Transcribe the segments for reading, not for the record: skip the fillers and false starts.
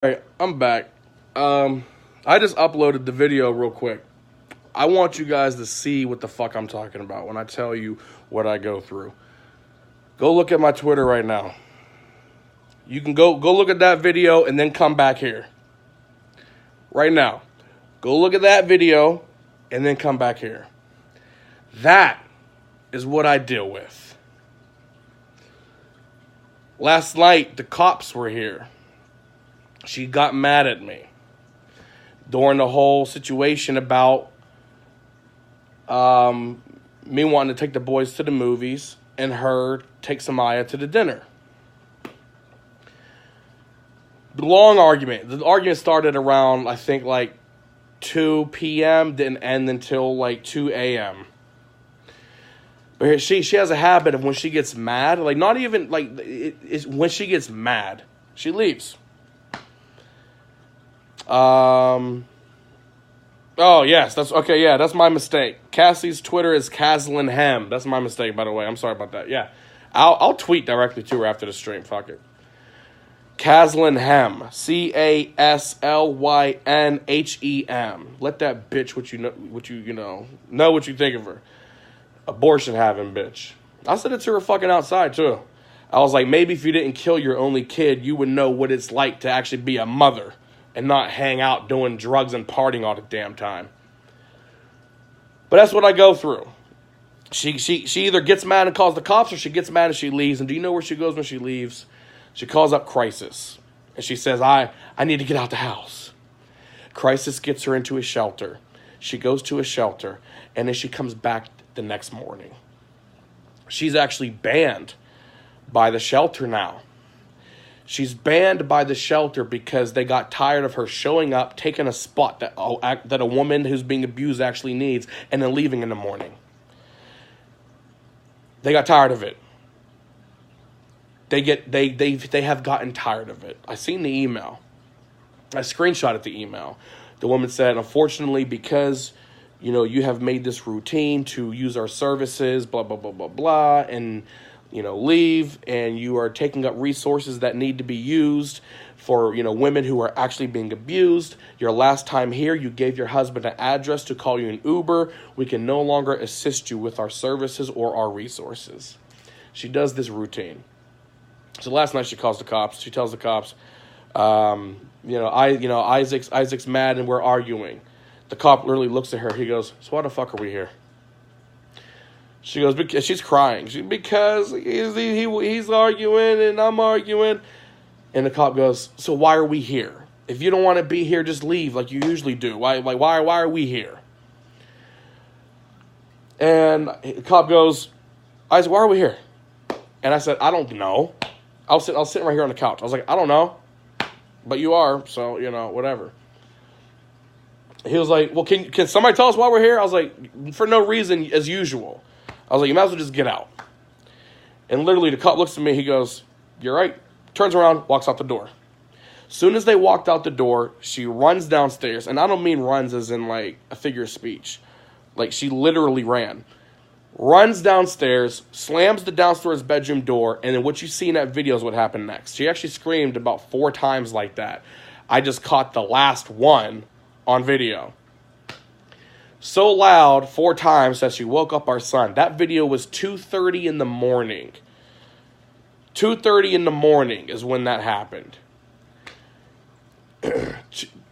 Alright, I'm back. I just uploaded the video real quick. I want you guys to see what the fuck I'm talking about when I tell you what I go through. Go look at my Twitter right now. You can go look at that video and then come back here. Right now. Go look at that video and then come back here. That is what I deal with. Last night, the cops were here. She got mad at me during the whole situation about me wanting to take the boys to the movies and her take Samaya to the dinner. The long argument. The argument started around, I think, like 2 p.m. Didn't end until like 2 a.m. But she has a habit of when she gets mad, like not even like when she gets mad, she leaves. Oh yes, that's okay. Yeah, that's my mistake. Cassie's Twitter is Caslin Hem. That's my mistake, by the way. I'm sorry about that. Yeah, I'll tweet directly to her after the stream. Fuck it. Caslin Hem, CASLYNHEM. Let that bitch what you think of her. Abortion having bitch. I said it to her fucking outside too. I was like, maybe if you didn't kill your only kid, you would know what it's like to actually be a mother and not hang out doing drugs and partying all the damn time. But that's what I go through. She either gets mad and calls the cops, or she gets mad and she leaves. And do you know where she goes when she leaves? She calls up Crisis. And she says, I need to get out the house. Crisis gets her into a shelter. She goes to a shelter. And then she comes back the next morning. She's actually banned by the shelter now. She's banned by the shelter because they got tired of her showing up, taking a spot that a woman who's being abused actually needs, and then leaving in the morning. They got tired of it. They have gotten tired of it. I seen the email. I screenshotted the email. The woman said, unfortunately, because you have made this routine to use our services, blah blah blah blah blah, and leave, and you are taking up resources that need to be used for, women who are actually being abused. Your last time here, you gave your husband an address to call you an Uber. We can no longer assist you with our services or our resources. She does this routine. So last night she calls the cops. She tells the cops, Isaac's mad and we're arguing. The cop literally looks at her. He goes, so why the fuck are we here? She goes, because she's crying. Because he's arguing and I'm arguing. And the cop goes, so why are we here? If you don't want to be here, just leave like you usually do. Why are we here? And the cop goes, Isaac, why are we here? And I said, I don't know. I was sitting right here on the couch. I was like, I don't know. But you are, so, whatever. He was like, well, can somebody tell us why we're here? I was like, for no reason, as usual. I was like, you might as well just get out. And literally, the cop looks at me. He goes, you're right. Turns around, walks out the door. Soon as they walked out the door, she runs downstairs. And I don't mean runs as in, like, a figure of speech. Like, she literally ran. Runs downstairs, slams the downstairs bedroom door, and then what you see in that video is what happened next. She actually screamed about 4 times like that. I just caught the last one on video. So loud 4 times that she woke up our son. That video was 2:30 in the morning. 2:30 in the morning is when that happened.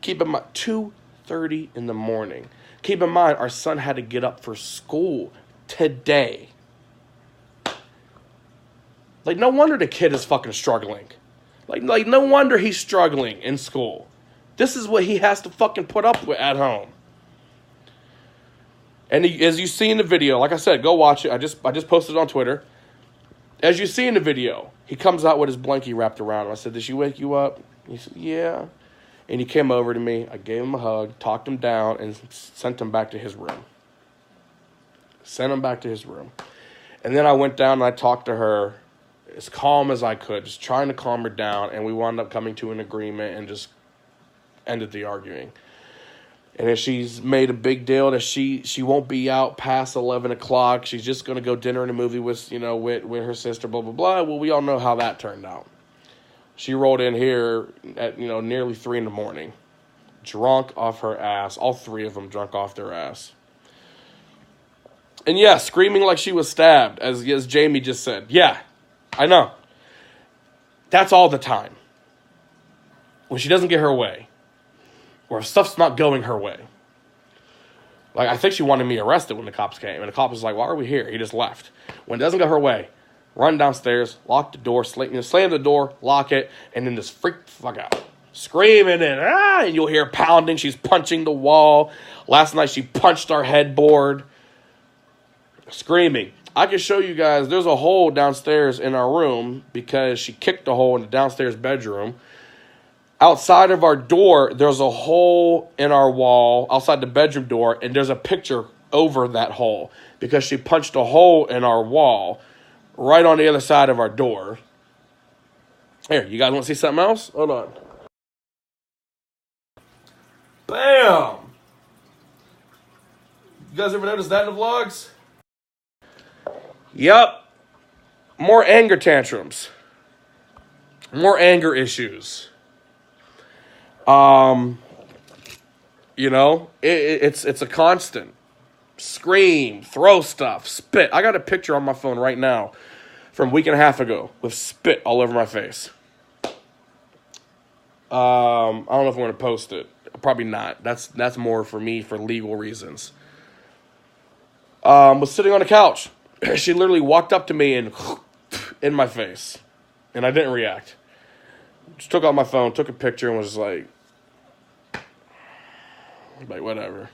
Keep in mind, 2:30 in the morning. Keep in mind, our son had to get up for school today. Like, no wonder the kid is fucking struggling. Like no wonder he's struggling in school. This is what he has to fucking put up with at home. And as you see in the video, like I said, go watch it. I just posted it on Twitter. As you see in the video, he comes out with his blankie wrapped around him. I said, did she wake you up? He said, yeah. And he came over to me. I gave him a hug, talked him down, and sent him back to his room. Sent him back to his room. And then I went down and I talked to her as calm as I could, just trying to calm her down. And we wound up coming to an agreement and just ended the arguing. And then she's made a big deal that she won't be out past 11 o'clock. She's just going to go dinner and a movie with her sister, blah, blah, blah. Well, we all know how that turned out. She rolled in here at, nearly 3 in the morning. Drunk off her ass. All 3 of them drunk off their ass. And yeah, screaming like she was stabbed, as Jamie just said. Yeah, I know. That's all the time. When she doesn't get her way. Or if stuff's not going her way. Like, I think she wanted me arrested when the cops came. And the cop was like, why are we here? He just left. When it doesn't go her way, run downstairs, lock the door, slam the door, lock it, and then just freak the fuck out. Screaming and you'll hear pounding. She's punching the wall. Last night she punched our headboard. Screaming. I can show you guys, there's a hole downstairs in our room because she kicked a hole in the downstairs bedroom. Outside of our door, there's a hole in our wall, outside the bedroom door, and there's a picture over that hole because she punched a hole in our wall right on the other side of our door. Here, you guys want to see something else? Hold on. Bam! You guys ever notice that in the vlogs? Yep. More anger tantrums. More anger issues. It's a constant. Scream, throw stuff, spit. I got a picture on my phone right now from a week and a half ago with spit all over my face. I don't know if I'm going to post it. Probably not. That's more for me for legal reasons. Was sitting on the couch. She literally walked up to me and in my face. And I didn't react. Just took out my phone, took a picture, and was like, whatever.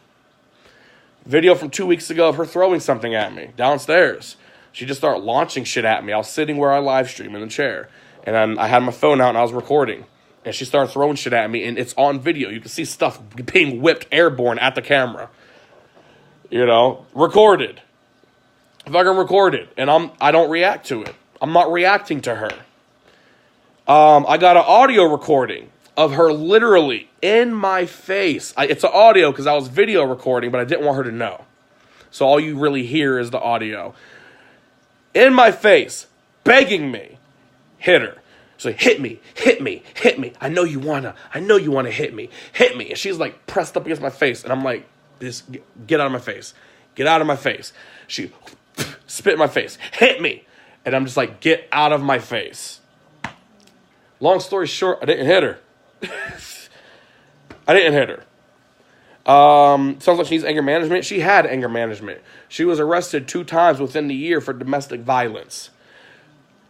Video from 2 weeks ago of her throwing something at me downstairs. She just started launching shit at me. I was sitting where I live stream in the chair. And then I had my phone out and I was recording. And she started throwing shit at me. And it's on video. You can see stuff being whipped airborne at the camera. Recorded. Fucking recorded. And I don't react to it. I'm not reacting to her. I got an audio recording of her literally in my face. It's an audio because I was video recording, but I didn't want her to know. So all you really hear is the audio. In my face, begging me, hit her. She's like, hit me, hit me, hit me. I know you wanna hit me, hit me. And she's like pressed up against my face. And I'm like, get out of my face. Get out of my face. She spit in my face, hit me. And I'm just like, get out of my face. Long story short, I didn't hit her. I didn't hit her. Sounds like she needs anger management. She had anger management. She was arrested 2 times within the year for domestic violence.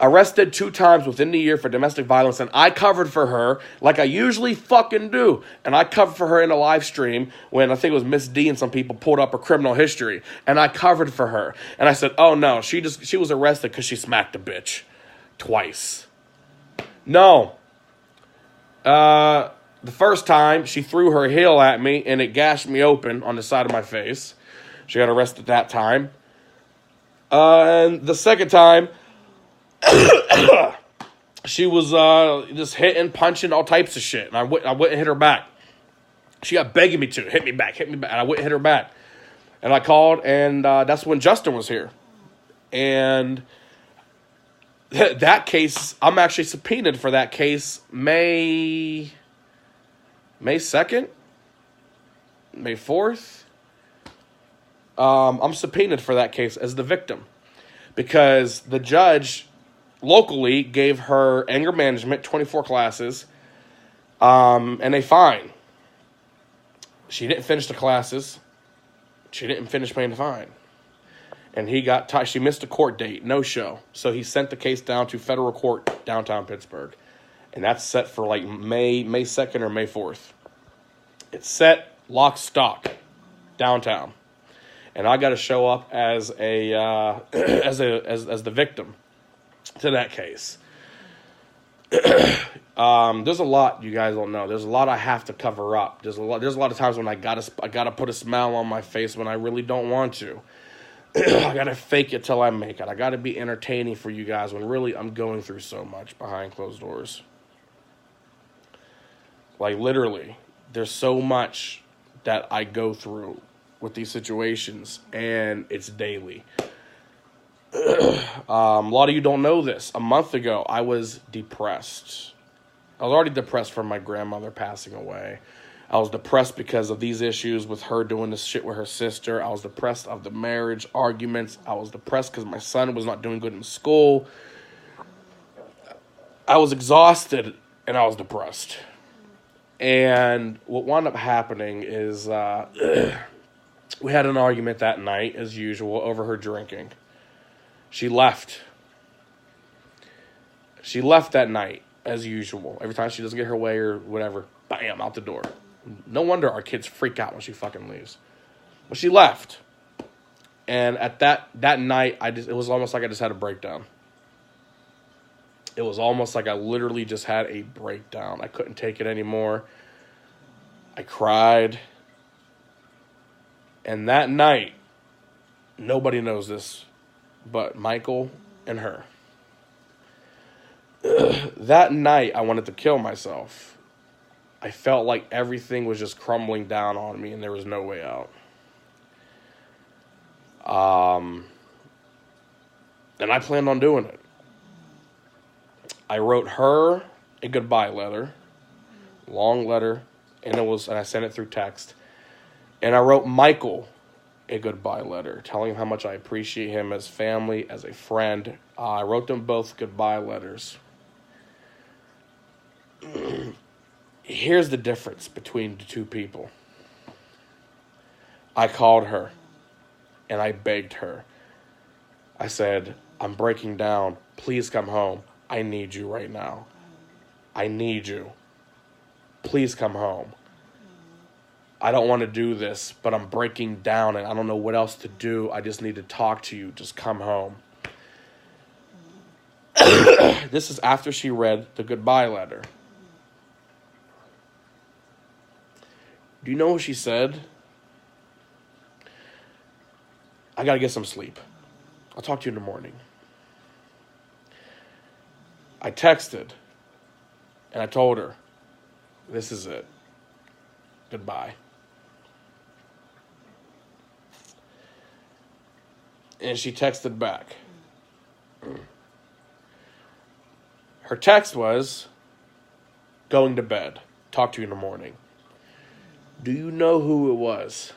Arrested 2 times within the year for domestic violence, and I covered for her like I usually fucking do. And I covered for her in a live stream when I think it was Miss D and some people pulled up her criminal history, and I covered for her. And I said, oh no, she was arrested because she smacked a bitch twice. No. The first time, she threw her heel at me, and it gashed me open on the side of my face. She got arrested that time. And the second time, she was just hitting, punching, all types of shit. And I wouldn't hit her back. She got begging me to. Hit me back. And I wouldn't hit her back. And I called, and that's when Justin was here. And that case, I'm actually subpoenaed for that case May 2nd? May 4th? I'm subpoenaed for that case as the victim. Because the judge locally gave her anger management, 24 classes, and a fine. She didn't finish the classes. She didn't finish paying the fine. And he got tied. She missed a court date, no show. So he sent the case down to federal court downtown Pittsburgh. And that's set for like May 2nd or May 4th. It's set, lock, stock, downtown. And I got to show up as as the victim to that case. There's a lot you guys don't know. There's a lot I have to cover up. There's a lot of times when I gotta put a smile on my face when I really don't want to. I gotta fake it till I make it. I gotta be entertaining for you guys when really I'm going through so much behind closed doors. Like literally, there's so much that I go through with these situations, and it's daily. A lot of you don't know this. A month ago, I was depressed. I was already depressed from my grandmother passing away. I was depressed because of these issues with her doing this shit with her sister. I was depressed of the marriage arguments. I was depressed because my son was not doing good in school. I was exhausted and I was depressed. And what wound up happening is we had an argument that night, as usual, over her drinking. She left. She left that night, as usual. Every time she doesn't get her way or whatever, bam, out the door. No wonder our kids freak out when she fucking leaves. But she left. And at that night, it was almost like I just had a breakdown. It was almost like I literally just had a breakdown. I couldn't take it anymore. I cried. And that night, nobody knows this but Michael and her. That night, I wanted to kill myself. I felt like everything was just crumbling down on me and there was no way out. And I planned on doing it. I wrote her a goodbye letter, long letter, and I sent it through text. And I wrote Michael a goodbye letter, telling him how much I appreciate him as family, as a friend. I wrote them both goodbye letters. Here's the difference between the two people. I called her, and I begged her. I said, I'm breaking down. Please come home. I need you right now. I need you. Please come home. I don't want to do this, but I'm breaking down and I don't know what else to do. I just need to talk to you. Just come home. This is after she read the goodbye letter. Do you know what she said? I got to get some sleep. I'll talk to you in the morning. I texted and I told her, this is it. Goodbye. And she texted back. Her text was, going to bed. Talk to you in the morning. Do you know who it was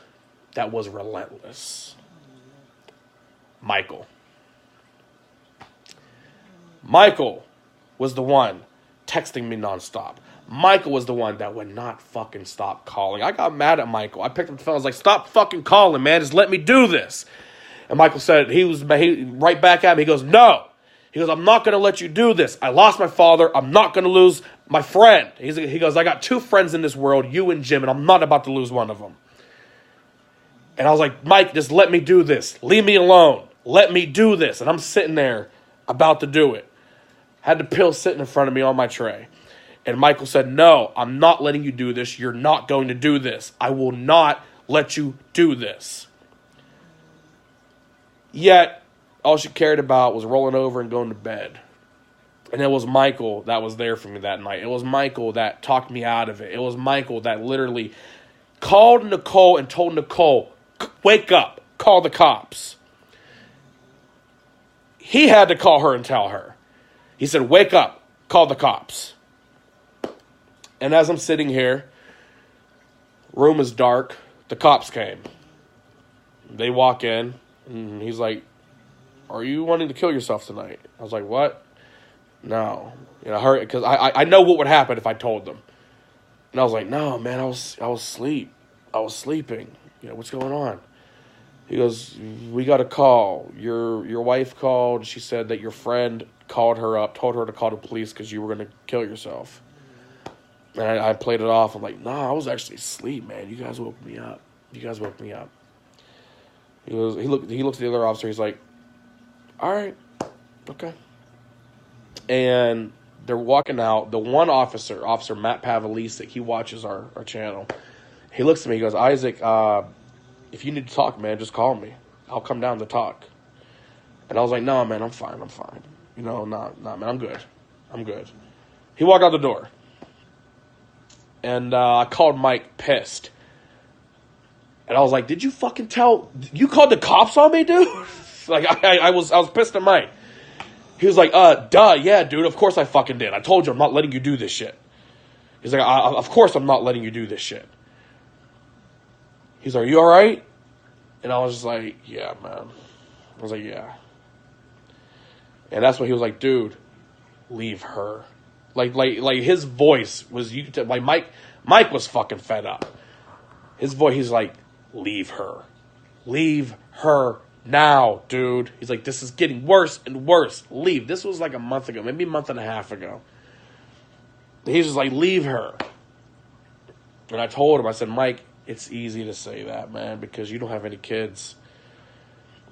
that was relentless? Michael. Michael was the one texting me nonstop. Michael was the one that would not fucking stop calling. I got mad at Michael. I picked up the phone. I was like, stop fucking calling, man. Just let me do this. And Michael said, he right back at me. He goes, no. He goes, I'm not going to let you do this. I lost my father. I'm not going to lose my friend. He goes, I got two friends in this world, you and Jim, and I'm not about to lose one of them. And I was like, Mike, just let me do this. Leave me alone. Let me do this. And I'm sitting there about to do it. Had the pill sitting in front of me on my tray. And Michael said, no, I'm not letting you do this. You're not going to do this. I will not let you do this. Yet, all she cared about was rolling over and going to bed. And it was Michael that was there for me that night. It was Michael that talked me out of it. It was Michael that literally called Nicole and told Nicole, wake up, call the cops. He had to call her and tell her. He said, wake up, call the cops. And as I'm sitting here, room is dark, the cops came. They walk in, and he's like, are you wanting to kill yourself tonight? I was like, what? No. You know, hurry, because I know what would happen if I told them. And I was like, no, man, I was asleep. I was sleeping. You know, what's going on? He goes, we got a call. Your wife called. She said that your friend called her up, told her to call the police because you were going to kill yourself. And I played it off. I'm like, nah, I was actually asleep, man. You guys woke me up. You guys woke me up. He looked at the other officer. He's like, all right, okay. And they're walking out. The one officer, Officer Matt Pavlisik, he watches our channel. He looks at me. He goes, Isaac, if you need to talk, man, just call me. I'll come down to talk. And I was like, no, man, I'm fine. You know, nah, man, I'm good. He walked out the door. And I called Mike pissed. And I was like, did you fucking you called the cops on me, dude? Like, I was pissed at Mike. He was like, duh, yeah, dude, of course I fucking did. I told you I'm not letting you do this shit. He's like, of course I'm not letting you do this shit. He's like, are you all right? And I was just like, yeah, man. I was like, yeah. And that's when he was like, dude, leave her. Like his voice was, you could tell, like Mike was fucking fed up. His voice, he's like, leave her. Leave her now, dude. He's like, this is getting worse and worse. Leave. This was like a month ago, maybe a month and a half ago. He's just like, leave her. And I told him, I said, Mike, it's easy to say that, man, because you don't have any kids.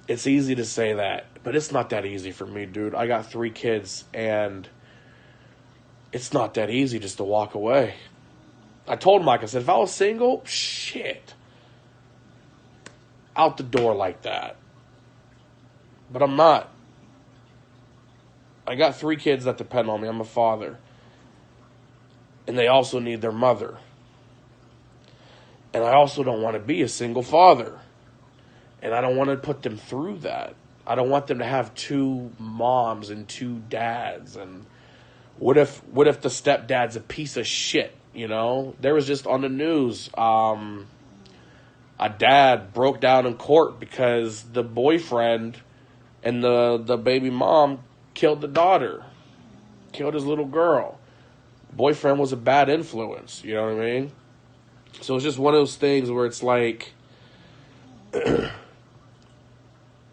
It's easy to say that, but it's not that easy for me, dude. I got 3 kids, and it's not that easy just to walk away. I told Mike, I said, if I was single, shit. Out the door like that. But I'm not. I got 3 kids that depend on me. I'm a father. And they also need their mother. And I also don't want to be a single father. And I don't want to put them through that. I don't want them to have 2 moms and 2 dads. And what if the stepdad's a piece of shit, you know? There was just on the news, a dad broke down in court because the boyfriend and the baby mom killed the daughter. Killed his little girl. Boyfriend was a bad influence, you know what I mean? So it's just one of those things where it's like,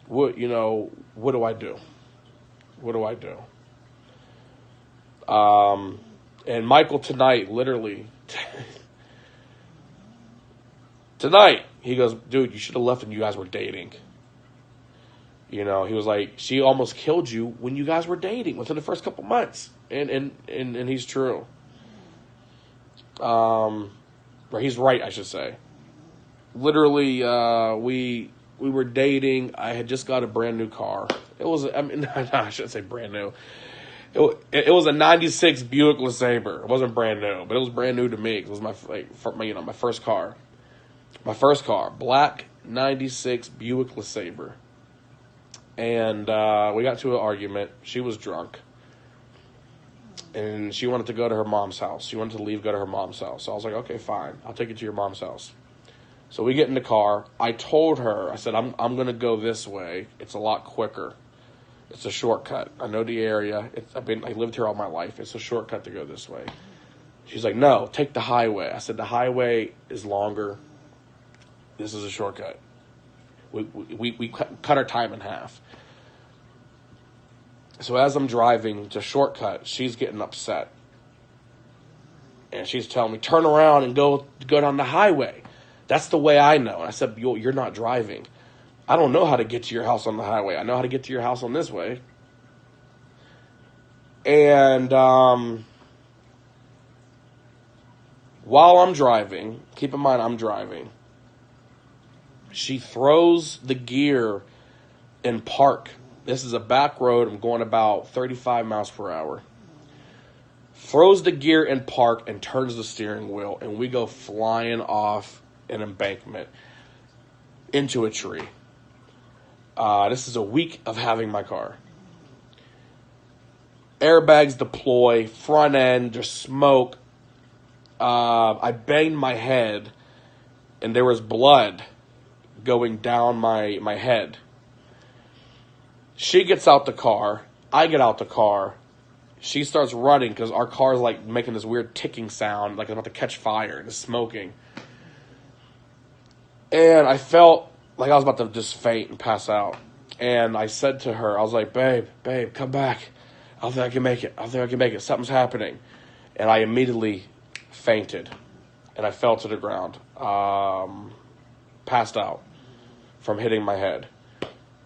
what do I do? What do I do? And Michael tonight, literally, tonight, he goes, dude, you should have left when you guys were dating. You know, he was like, she almost killed you when you guys were dating within the first couple months. And he's true. Or he's right, I should say. Literally, we were dating. I had just got a brand new car. It was, I shouldn't say brand new. It was a 96 Buick LeSabre. It wasn't brand new, but it was brand new to me. It was my first car. My first car, black 96 Buick LeSabre. And we got to an argument. She was drunk. And she wanted to go to her mom's house. She wanted to leave, go to her mom's house. So I was like, okay, fine. I'll take you to your mom's house. So we get in the car. I told her, I said, I'm going to go this way. It's a lot quicker. It's a shortcut. I know the area. I lived here all my life. It's a shortcut to go this way. She's like, no, take the highway. I said, the highway is longer. This is a shortcut. We cut our time in half. So as I'm driving to shortcut, she's getting upset. And she's telling me, turn around and go down the highway. That's the way I know. And I said, you're not driving. I don't know how to get to your house on the highway. I know how to get to your house on this way. And while I'm driving, keep in mind I'm driving, she throws the gear in park. This is a back road. I'm going about 35 miles per hour. Throws the gear in park and turns the steering wheel. And we go flying off an embankment into a tree. This is a week of having my car. Airbags deploy, front end, just smoke. I banged my head, and there was blood going down my head. She gets out the car. I get out the car. She starts running because our car's like making this weird ticking sound, like it's about to catch fire and it's smoking. And I felt like I was about to just faint and pass out. And I said to her, I was like, babe, come back. I don't think I can make it. Something's happening. And I immediately fainted. And I fell to the ground. Passed out from hitting my head.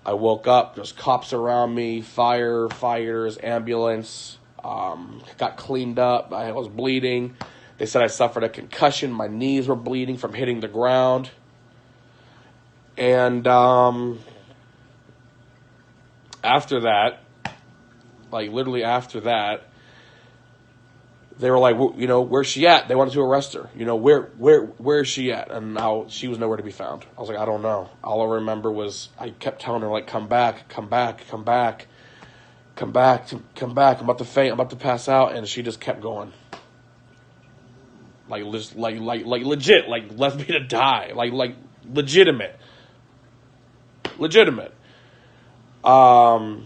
I woke up. There's cops around me, firefighters, ambulance. Got cleaned up. I was bleeding. They said I suffered a concussion. My knees were bleeding from hitting the ground. And after that, like literally after that, they were like, you know, where's she at? They wanted to arrest her. You know, where is she at? And now she was nowhere to be found. I was like, I don't know. All I remember was I kept telling her, like, come back. I'm about to faint. I'm about to pass out. And she just kept going. like legit, like left me to die, like legitimate. And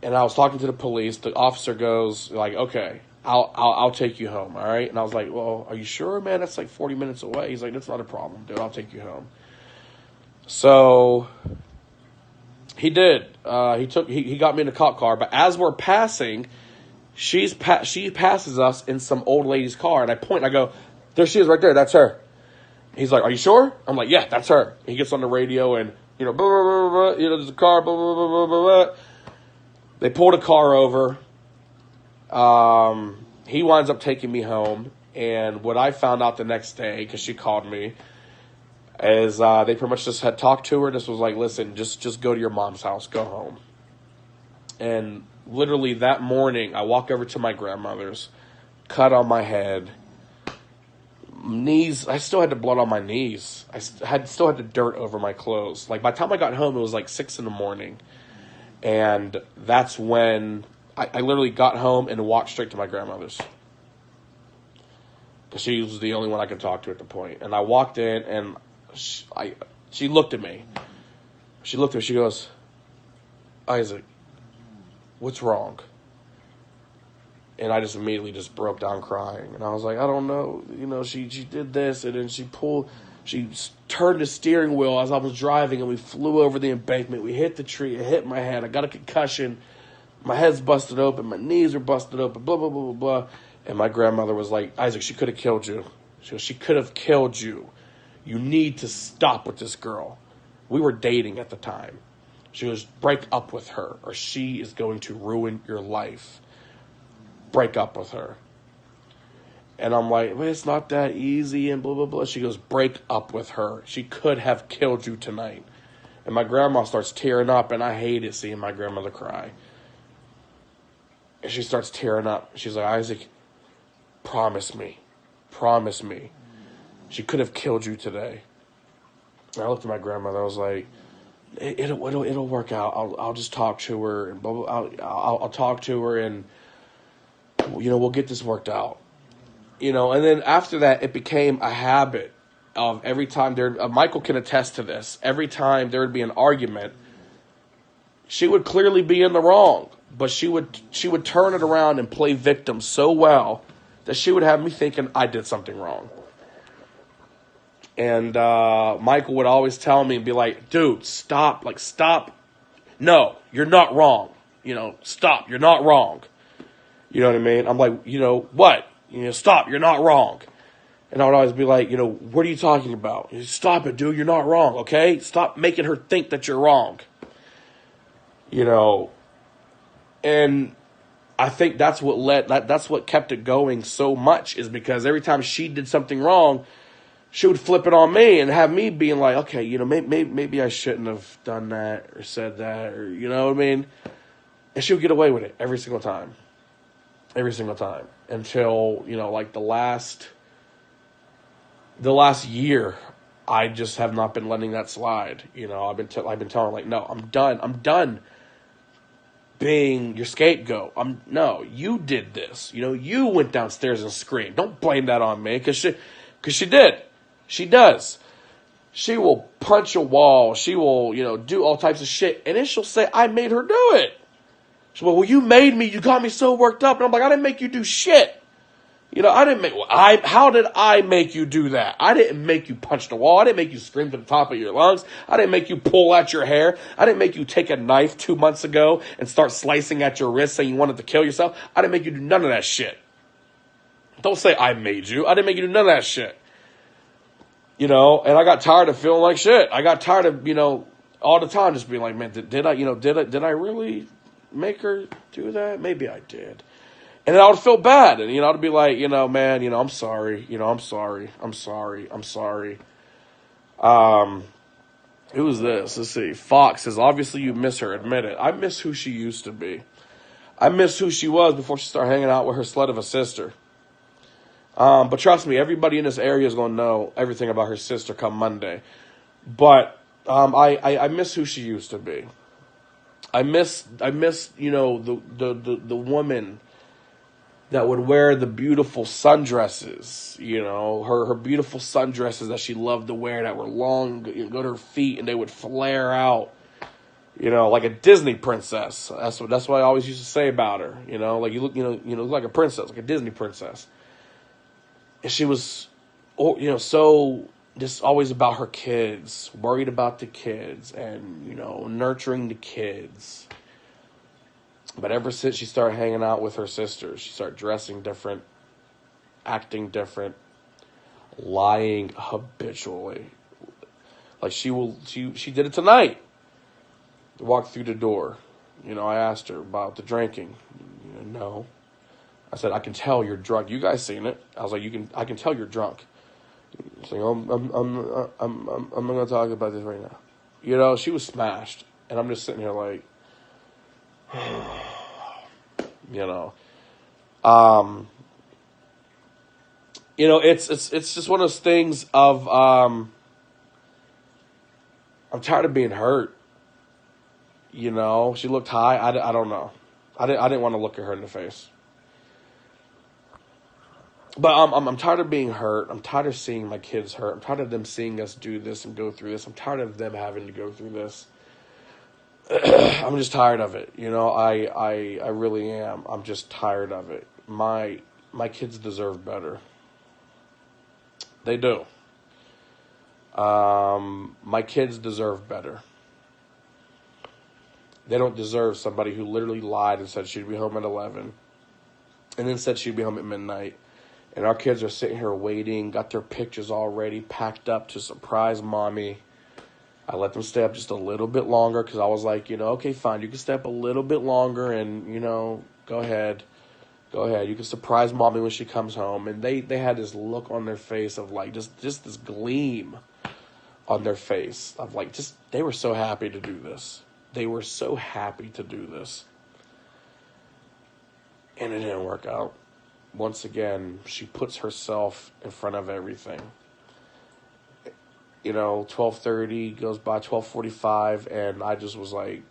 I was talking to the police. The officer goes like, "Okay, I'll take you home, all right?" And I was like, "Well, are you sure, man? That's like 40 minutes away." He's like, "That's not a problem, dude. I'll take you home." So he did. He got me in a cop car. But as we're passing, she passes us in some old lady's car, and I point and I go, "There she is, right there. That's her." He's like, "Are you sure?" I'm like, "Yeah, that's her." He gets on the radio and blah, blah, blah, blah, there's a car, blah, blah, blah, blah, blah, blah. They pulled a car over. He winds up taking me home. And what I found out the next day, because she called me, is they pretty much just had talked to her. This was like, listen, just go to your mom's house. Go home. And literally that morning, I walk over to my grandmother's, cut on my head, knees. I still had the blood on my knees. I still had the dirt over my clothes. Like by the time I got home, it was like 6 a.m. And that's when I literally got home and walked straight to my grandmother's. Because she was the only one I could talk to at the point. And I walked in and she looked at me. She looked at me. She goes, "Isaac, what's wrong?" And I just immediately just broke down crying. And I was like, "I don't know. She did this. And then she turned the steering wheel as I was driving, and we flew over the embankment. We hit the tree. It hit my head. I got a concussion. My head's busted open. My knees are busted open, blah, blah, blah, blah, blah." And my grandmother was like, "Isaac, she could have killed you." She goes, "She could have killed you. You need to stop with this girl." We were dating at the time. She goes, "Break up with her, or she is going to ruin your life. Break up with her." And I'm like, "Well, it's not that easy," and blah, blah, blah. She goes, "Break up with her. She could have killed you tonight." And my grandma starts tearing up, and I hated seeing my grandmother cry. And she starts tearing up. She's like, "Isaac, promise me. She could have killed you today." And I looked at my grandmother. I was like, it'll work out. I'll just talk to her, and blah, blah, I'll talk to her, and we'll get this worked out. And then after that, it became a habit of every time Michael can attest to this. Every time there would be an argument, she would clearly be in the wrong, but she would turn it around and play victim so well that she would have me thinking I did something wrong. And Michael would always tell me and be like, "Dude, stop. Stop. No, you're not wrong. Stop. You're not wrong." You know what I mean? I'm like, "What? Stop. You're not wrong." And I would always be like, "What are you talking about? Stop it, dude. You're not wrong, okay? Stop making her think that you're wrong." And I think that's what kept it going so much, is because every time she did something wrong, she would flip it on me and have me being like, "Okay, maybe I shouldn't have done that or said that," or you know what I mean? And she would get away with it every single time. Until, like the last year, I just have not been letting that slide. I've been telling her, like, "No, I'm done being your scapegoat. No, you did this. You went downstairs and screamed. Don't blame that on me," because she did. She does. She will punch a wall. She will, do all types of shit. And then she'll say, "I made her do it." She's like, "Well, you made me. You got me so worked up." And I'm like, "I didn't make you do shit. How did I make you do that? I didn't make you punch the wall. I didn't make you scream to the top of your lungs. I didn't make you pull out your hair. I didn't make you take a knife 2 months ago and start slicing at your wrist saying you wanted to kill yourself. I didn't make you do none of that shit. Don't say I made you. I didn't make you do none of that shit." And I got tired of feeling like shit. I got tired of, all the time just being like, "Man, did I really make her do that? Maybe I did." And then I would feel bad. And, I'd be like, "Man, I'm sorry. I'm sorry. Who is this? Let's see. Fox says, "Obviously you miss her. Admit it." I miss who she used to be. I miss who she was before she started hanging out with her slut of a sister. But trust me, everybody in this area is going to know everything about her sister come Monday. But I miss who she used to be. I miss the woman that would wear the beautiful sundresses, her beautiful sundresses that she loved to wear that were long, go to her feet, and they would flare out, like a Disney princess. That's what I always used to say about her, like you look like a princess, like a Disney princess. And she was, so just always about her kids, worried about the kids, and nurturing the kids. But ever since she started hanging out with her sisters, she started dressing different, acting different, lying habitually. Like she did it tonight. Walked through the door. I asked her about the drinking. No. I said, I can tell you're drunk. You guys seen it. I was like, I can tell you're drunk. She's like, I'm not gonna talk about this right now. She was smashed. And I'm just sitting here like it's just one of those things of I'm tired of being hurt. She looked high. I don't know. I didn't want to look at her in the face. But I'm tired of being hurt. I'm tired of seeing my kids hurt. I'm tired of them seeing us do this and go through this. I'm tired of them having to go through this. I'm just tired of it. I really am. I'm just tired of it. My kids deserve better. They do. My kids deserve better. They don't deserve somebody who literally lied and said she'd be home at 11 and then said she'd be home at midnight. And our kids are sitting here waiting, got their pictures already packed up to surprise mommy. I let them stay up just a little bit longer because I was like, okay, fine. You can stay up a little bit longer and, go ahead. Go ahead. You can surprise mommy when she comes home. And they had this look on their face of like just this gleam on their face of like they were so happy to do this. They were so happy to do this. And it didn't work out. Once again, she puts herself in front of everything. 12:30 goes by, 12:45, and I just was like,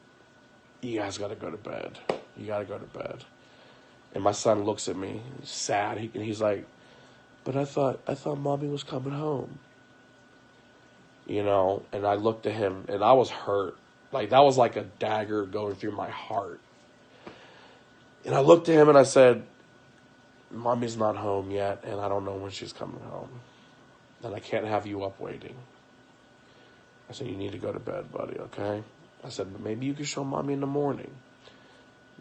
you guys got to go to bed. You got to go to bed. And my son looks at me, he's sad, and he's like, but I thought mommy was coming home. And I looked at him, and I was hurt. Like, that was like a dagger going through my heart. And I looked at him, and I said, mommy's not home yet, and I don't know when she's coming home. And I can't have you up waiting. I said, you need to go to bed, buddy, okay? I said, but maybe you can show mommy in the morning.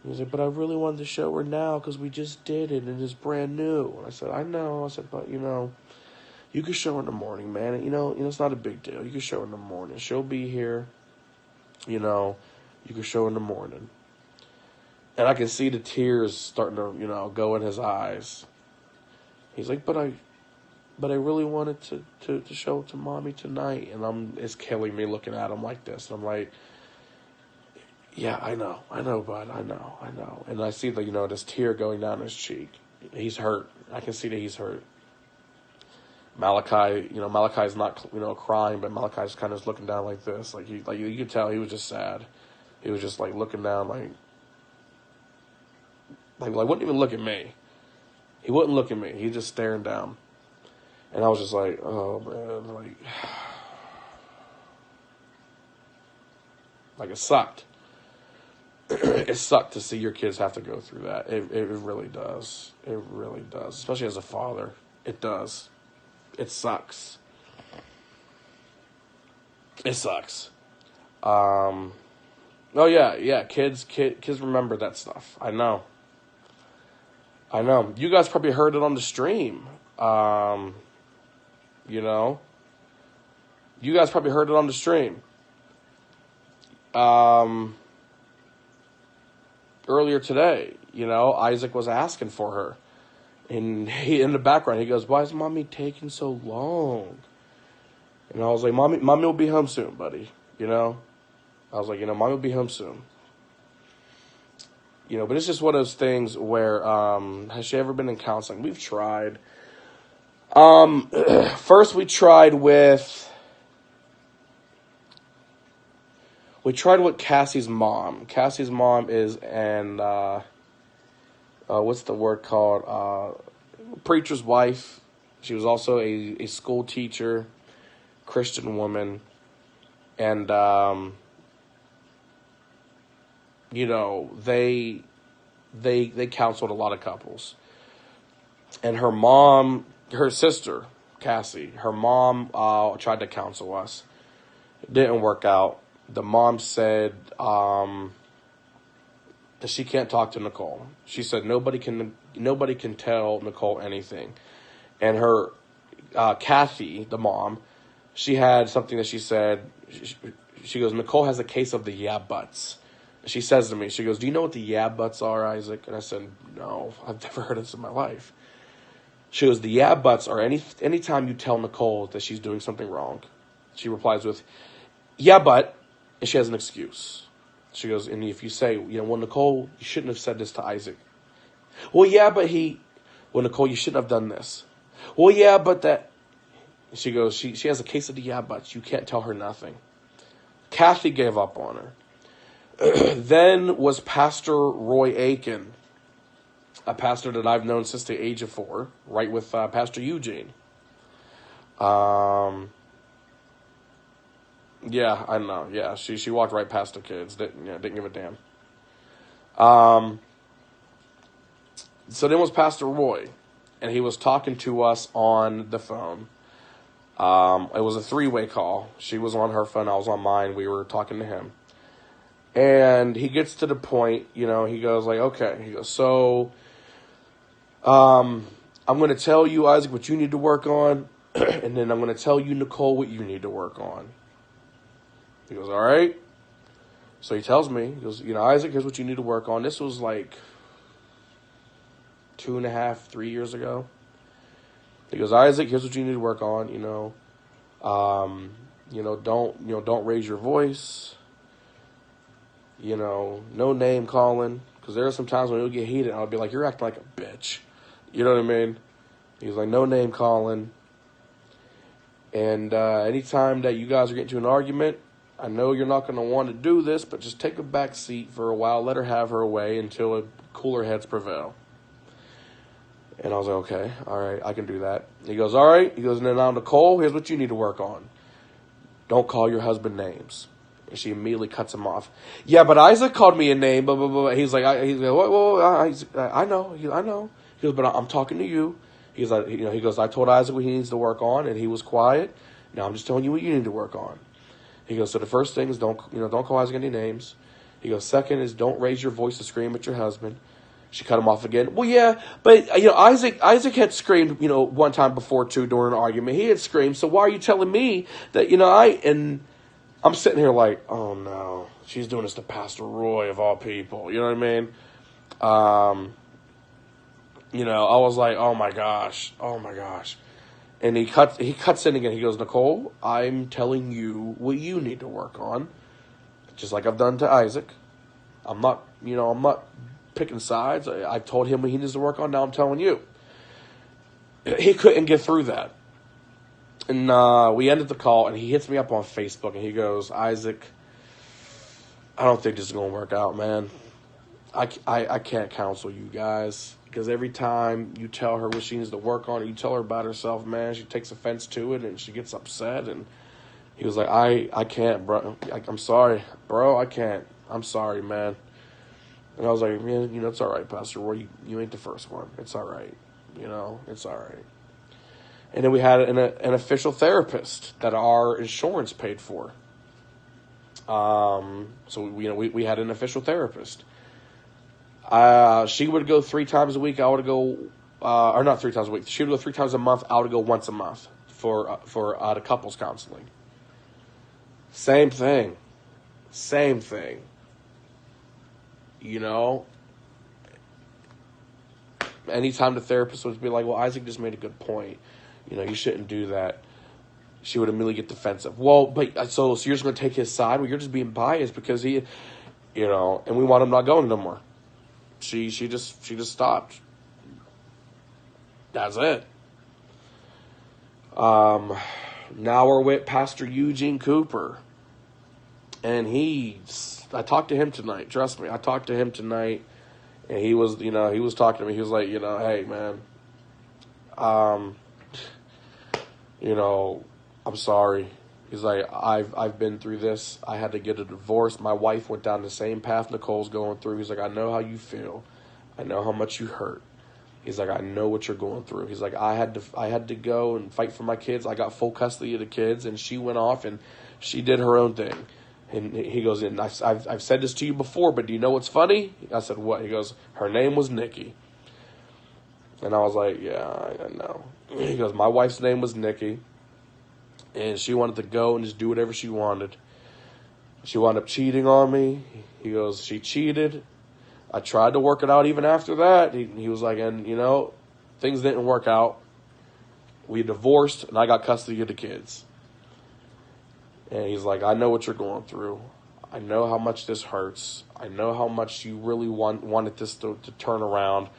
He said, but I really wanted to show her now because we just did it and it's brand new. And I said, I know. I said, but, you can show her in the morning, man. It's not a big deal. You can show her in the morning. She'll be here. You can show her in the morning. And I can see the tears starting to, go in his eyes. He's like, but I really wanted to show it to mommy tonight. And it's killing me looking at him like this. And I'm like, yeah, I know, bud, I know. And I see this tear going down his cheek. He's hurt. I can see that he's hurt. Malachi's not, crying, but Malachi's kind of looking down like this. Like you could tell he was just sad. He was just like looking down like wouldn't even look at me. He wouldn't look at me. He just staring down. And I was just like, oh man, like it sucked. It sucked to see your kids have to go through that. It really does. It really does. Especially as a father. It does. It sucks. It sucks. Oh yeah. Kids remember that stuff. I know. You guys probably heard it on the stream. You guys probably heard it on the stream. Earlier today, Isaac was asking for her. And he, in the background, he goes, why is mommy taking so long? And I was like, mommy will be home soon, buddy. I was like, mommy will be home soon. But it's just one of those things where, has she ever been in counseling? We've tried. First we tried with Cassie's mom. Cassie's mom is an what's the word called? Preacher's wife. She was also a school teacher, Christian woman. And, they counseled a lot of couples. And her sister, Cassie, her mom tried to counsel us. It didn't work out. The mom said that she can't talk to Nicole. She said nobody can tell Nicole anything. And her Kathy, the mom, she had something that she said. She goes, Nicole has a case of the yeah buts. She says to me, she goes, do you know what the yeah buts are, Isaac? And I said, no, I've never heard of this in my life. She goes, the yeah buts are anytime you tell Nicole that she's doing something wrong. She replies with, yeah, but, and she has an excuse. She goes, and if you say, well, Nicole, you shouldn't have said this to Isaac. Well, yeah, but well, Nicole, you shouldn't have done this. Well, yeah, but that. She goes, she has a case of the yeah, buts. You can't tell her nothing. Kathy gave up on her. Then was Pastor Roy Aiken, a pastor that I've known since the age of 4, right with Pastor Eugene. Yeah, I know. Yeah, she walked right past the kids. Didn't give a damn. So then was Pastor Roy, and he was talking to us on the phone. It was a 3-way call. She was on her phone, I was on mine. We were talking to him. And he gets to the point, he goes like, okay. He goes, so, I'm going to tell you, Isaac, what you need to work on. And then I'm going to tell you, Nicole, what you need to work on. He goes, all right. So he tells me, he goes, Isaac, here's what you need to work on. This was like 2.5, 3 years ago. He goes, Isaac, here's what you need to work on. Don't raise your voice. No name calling. Because there are some times when it'll get heated, and I'll be like, you're acting like a bitch. You know what I mean? He's like, no name calling. And anytime that you guys are getting to an argument, I know you're not going to want to do this, but just take a back seat for a while. Let her have her way until cooler heads prevail. And I was like, okay, all right, I can do that. He goes, all right. He goes, and then now, Nicole, here's what you need to work on. Don't call your husband names. And she immediately cuts him off. Yeah, but Isaac called me a name, blah, blah, blah. He's like, I know. I know. He goes, but I'm talking to you. He's like, he goes, I told Isaac what he needs to work on, and he was quiet. Now I'm just telling you what you need to work on. He goes, so the first thing is don't call Isaac any names. He goes, second is don't raise your voice to scream at your husband. She cut him off again. Well, yeah, but Isaac had screamed, one time before too during an argument. He had screamed. So why are you telling me that and I'm sitting here like, oh no, she's doing this to Pastor Roy of all people. You know what I mean? I was like, oh my gosh. And he cuts in again. He goes, Nicole, I'm telling you what you need to work on, just like I've done to Isaac. I'm not picking sides. I told him what he needs to work on. Now I'm telling you. He couldn't get through that. And we ended the call, and he hits me up on Facebook, and he goes, Isaac, I don't think this is going to work out, man. I can't counsel you guys, because every time you tell her what she needs to work on, or you tell her about herself, man, she takes offense to it, and she gets upset. And he was like, I can't, bro. I'm sorry, bro. I can't. I'm sorry, man. And I was like, man, it's all right, Pastor Roy. You ain't the first one. It's all right. It's all right. And then we had an official therapist that our insurance paid for. So we had an official therapist. She would go 3 times a week. I would go, or not 3 times a week. She would go 3 times a month. I would go once a month for the couples counseling. Same thing. Anytime the therapist would be like, well, Isaac just made a good point. You shouldn't do that. She would immediately get defensive. Well, but so you're just going to take his side? Well, you're just being biased because he, and we want him not going no more. She just stopped. That's it. Now we're with Pastor Eugene Cooper. And I talked to him tonight. Trust me, I talked to him tonight. And he was, he was talking to me. He was like, hey, man, um, I'm sorry. He's like, I've been through this. I had to get a divorce. My wife went down the same path Nicole's going through. He's like, I know how you feel. I know how much you hurt. He's like, I know what you're going through. He's like, I had to go and fight for my kids. I got full custody of the kids, and she went off and she did her own thing. And he goes, and I've said this to you before, but do you know what's funny? I said, what? He goes, her name was Nikki. And I was like, yeah, I know. He goes, my wife's name was Nikki, and she wanted to go and just do whatever she wanted. She wound up cheating on me. He goes, she cheated. I tried to work it out even after that. He was like, and, things didn't work out. We divorced, and I got custody of the kids. And he's like, I know what you're going through. I know how much this hurts. I know how much you really wanted this to turn around.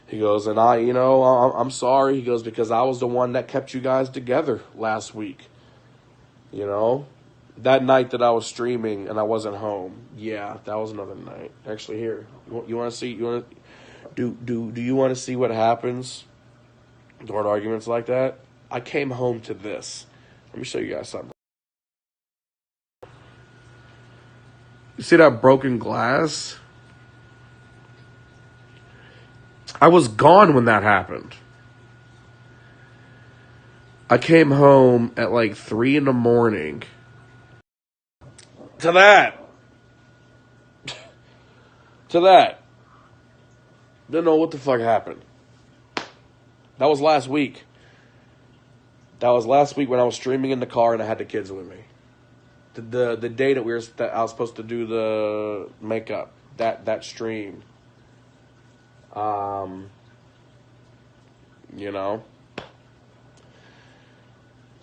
He goes, and I'm sorry. He goes, because I was the one that kept you guys together last week. That night that I was streaming and I wasn't home. Yeah, that was another night. Actually, here, you want to see? Do you want to see what happens during arguments like that? I came home to this. Let me show you guys something. You see that broken glass? I was gone when that happened. I came home at like 3 a.m. To that. Didn't know what the fuck happened. That was last week. That was last week when I was streaming in the car and I had the kids with me. The day that I was supposed to do the makeup, that stream.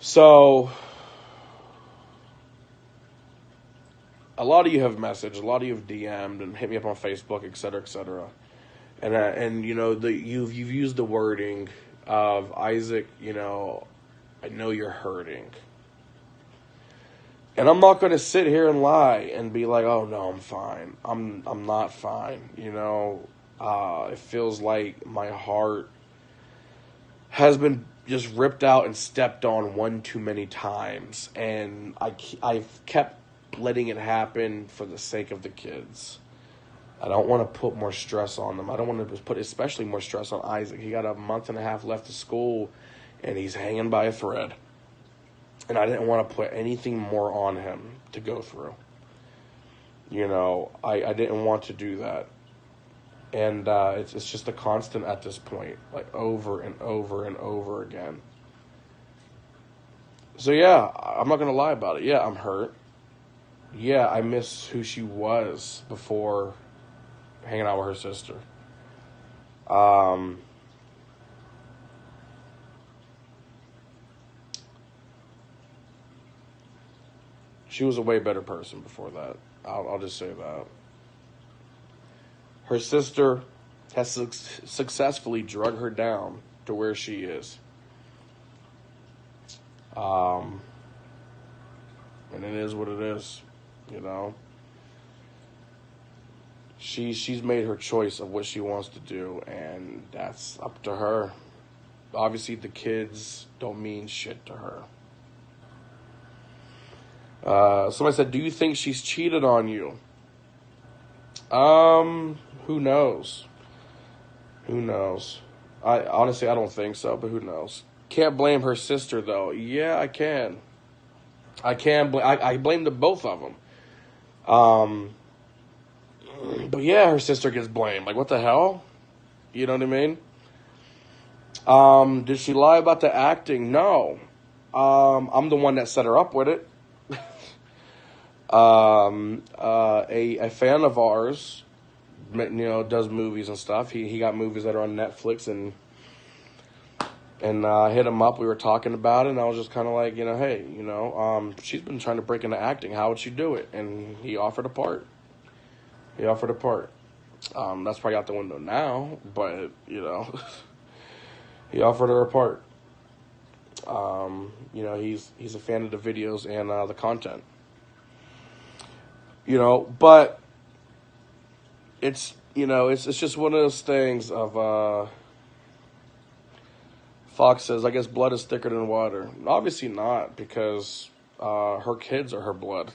So a lot of you have messaged, a lot of you have DM'd and hit me up on Facebook, et cetera, et cetera. And you've used the wording of Isaac, I know you're hurting. And I'm not going to sit here and lie and be like, oh no, I'm fine. I'm not fine. It feels like my heart has been just ripped out and stepped on one too many times. And I've kept letting it happen for the sake of the kids. I don't want to put more stress on them. I don't want to put especially more stress on Isaac. He got a month and a half left of school, and he's hanging by a thread. And I didn't want to put anything more on him to go through. I didn't want to do that. And it's just a constant at this point, like over and over and over again. So yeah, I'm not going to lie about it. Yeah, I'm hurt. Yeah, I miss who she was before hanging out with her sister. She was a way better person before that. I'll just say that. Her sister has successfully drug her down to where she is. And it is what it is, She's made her choice of what she wants to do, and that's up to her. Obviously, the kids don't mean shit to her. Somebody said, do you think she's cheated on you? Who knows? I don't think so, but who knows? Can't blame her sister, though. Yeah, I can. I blame the both of them. But yeah, her sister gets blamed. Like, what the hell? You know what I mean? Did she lie about the acting? No. I'm the one that set her up with it. A fan of ours, does movies and stuff. He got movies that are on Netflix, and I hit him up. We were talking about it, and I was just kind of like, hey, she's been trying to break into acting. How would she do it? And he offered a part. That's probably out the window now, but, he offered her a part. He's a fan of the videos and the content. But it's it's just one of those things of, Fox says, I guess blood is thicker than water. Obviously not, because her kids are her blood.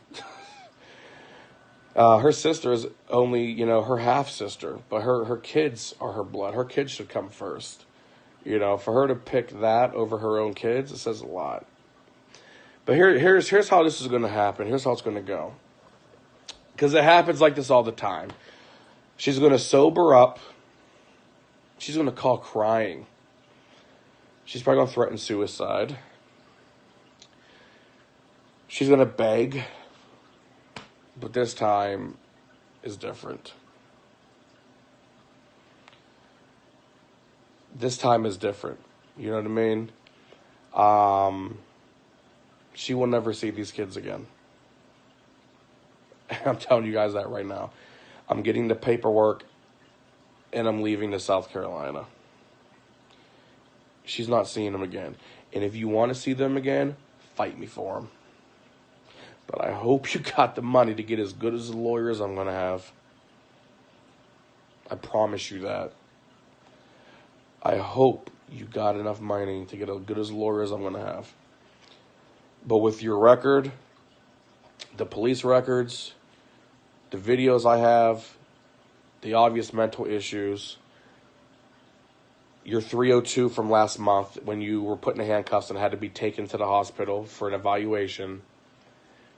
Her sister is only, her half-sister, but her kids are her blood. Her kids should come first. For her to pick that over her own kids, it says a lot. But here's how this is going to happen. Here's how it's going to go. Because it happens like this all the time. She's going to sober up. She's going to call crying. She's probably going to threaten suicide. She's going to beg. But this time is different. This time is different. You know what I mean? She will never see these kids again. I'm telling you guys that right now. I'm getting the paperwork and I'm leaving to South Carolina. She's not seeing them again. And if you want to see them again, fight me for them. But I hope you got the money to get as good as the lawyers I'm going to have. I promise you that. I hope you got enough money to get as good as lawyers I'm going to have. But with your record, the police records, the videos I have, the obvious mental issues, your 302 from last month when you were put in handcuffs and had to be taken to the hospital for an evaluation,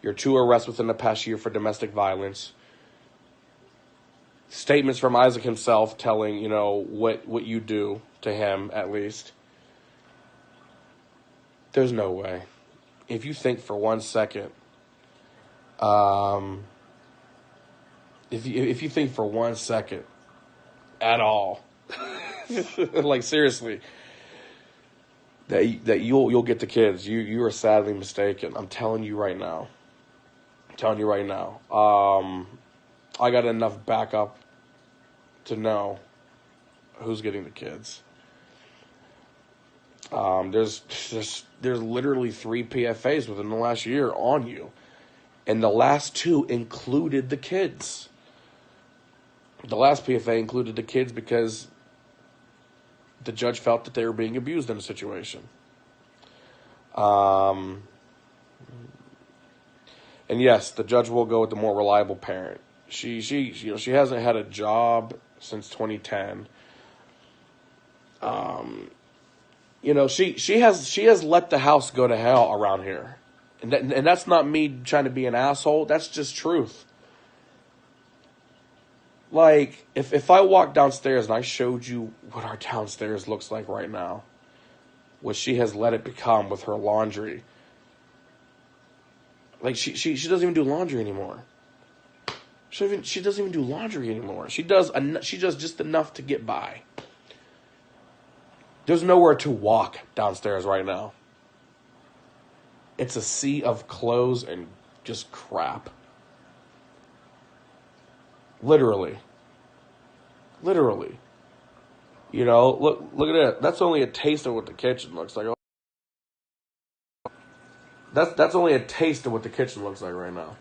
your 2 arrests within the past year for domestic violence, statements from Isaac himself telling, what you do to him, at least. There's no way. If you think for 1 second, if you think for 1 second at all, like seriously, that you'll get the kids, you are sadly mistaken. I'm telling you right now. I got enough backup to know who's getting the kids. There's literally 3 PFAs within the last year on you. And the last 2 included the kids. The last PFA included the kids because the judge felt that they were being abused in a situation. And yes, the judge will go with the more reliable parent. She hasn't had a job since 2010. She has let the house go to hell around here. And that's not me trying to be an asshole. That's just truth. Like, if I walked downstairs and I showed you what our downstairs looks like right now, what she has let it become with her laundry. Like, she doesn't even do laundry anymore. She doesn't even do laundry anymore. She does just enough to get by. There's nowhere to walk downstairs right now. It's a sea of clothes and just crap. Literally. Look at it. That's only a taste of what the kitchen looks like. That's only a taste of what the kitchen looks like right now.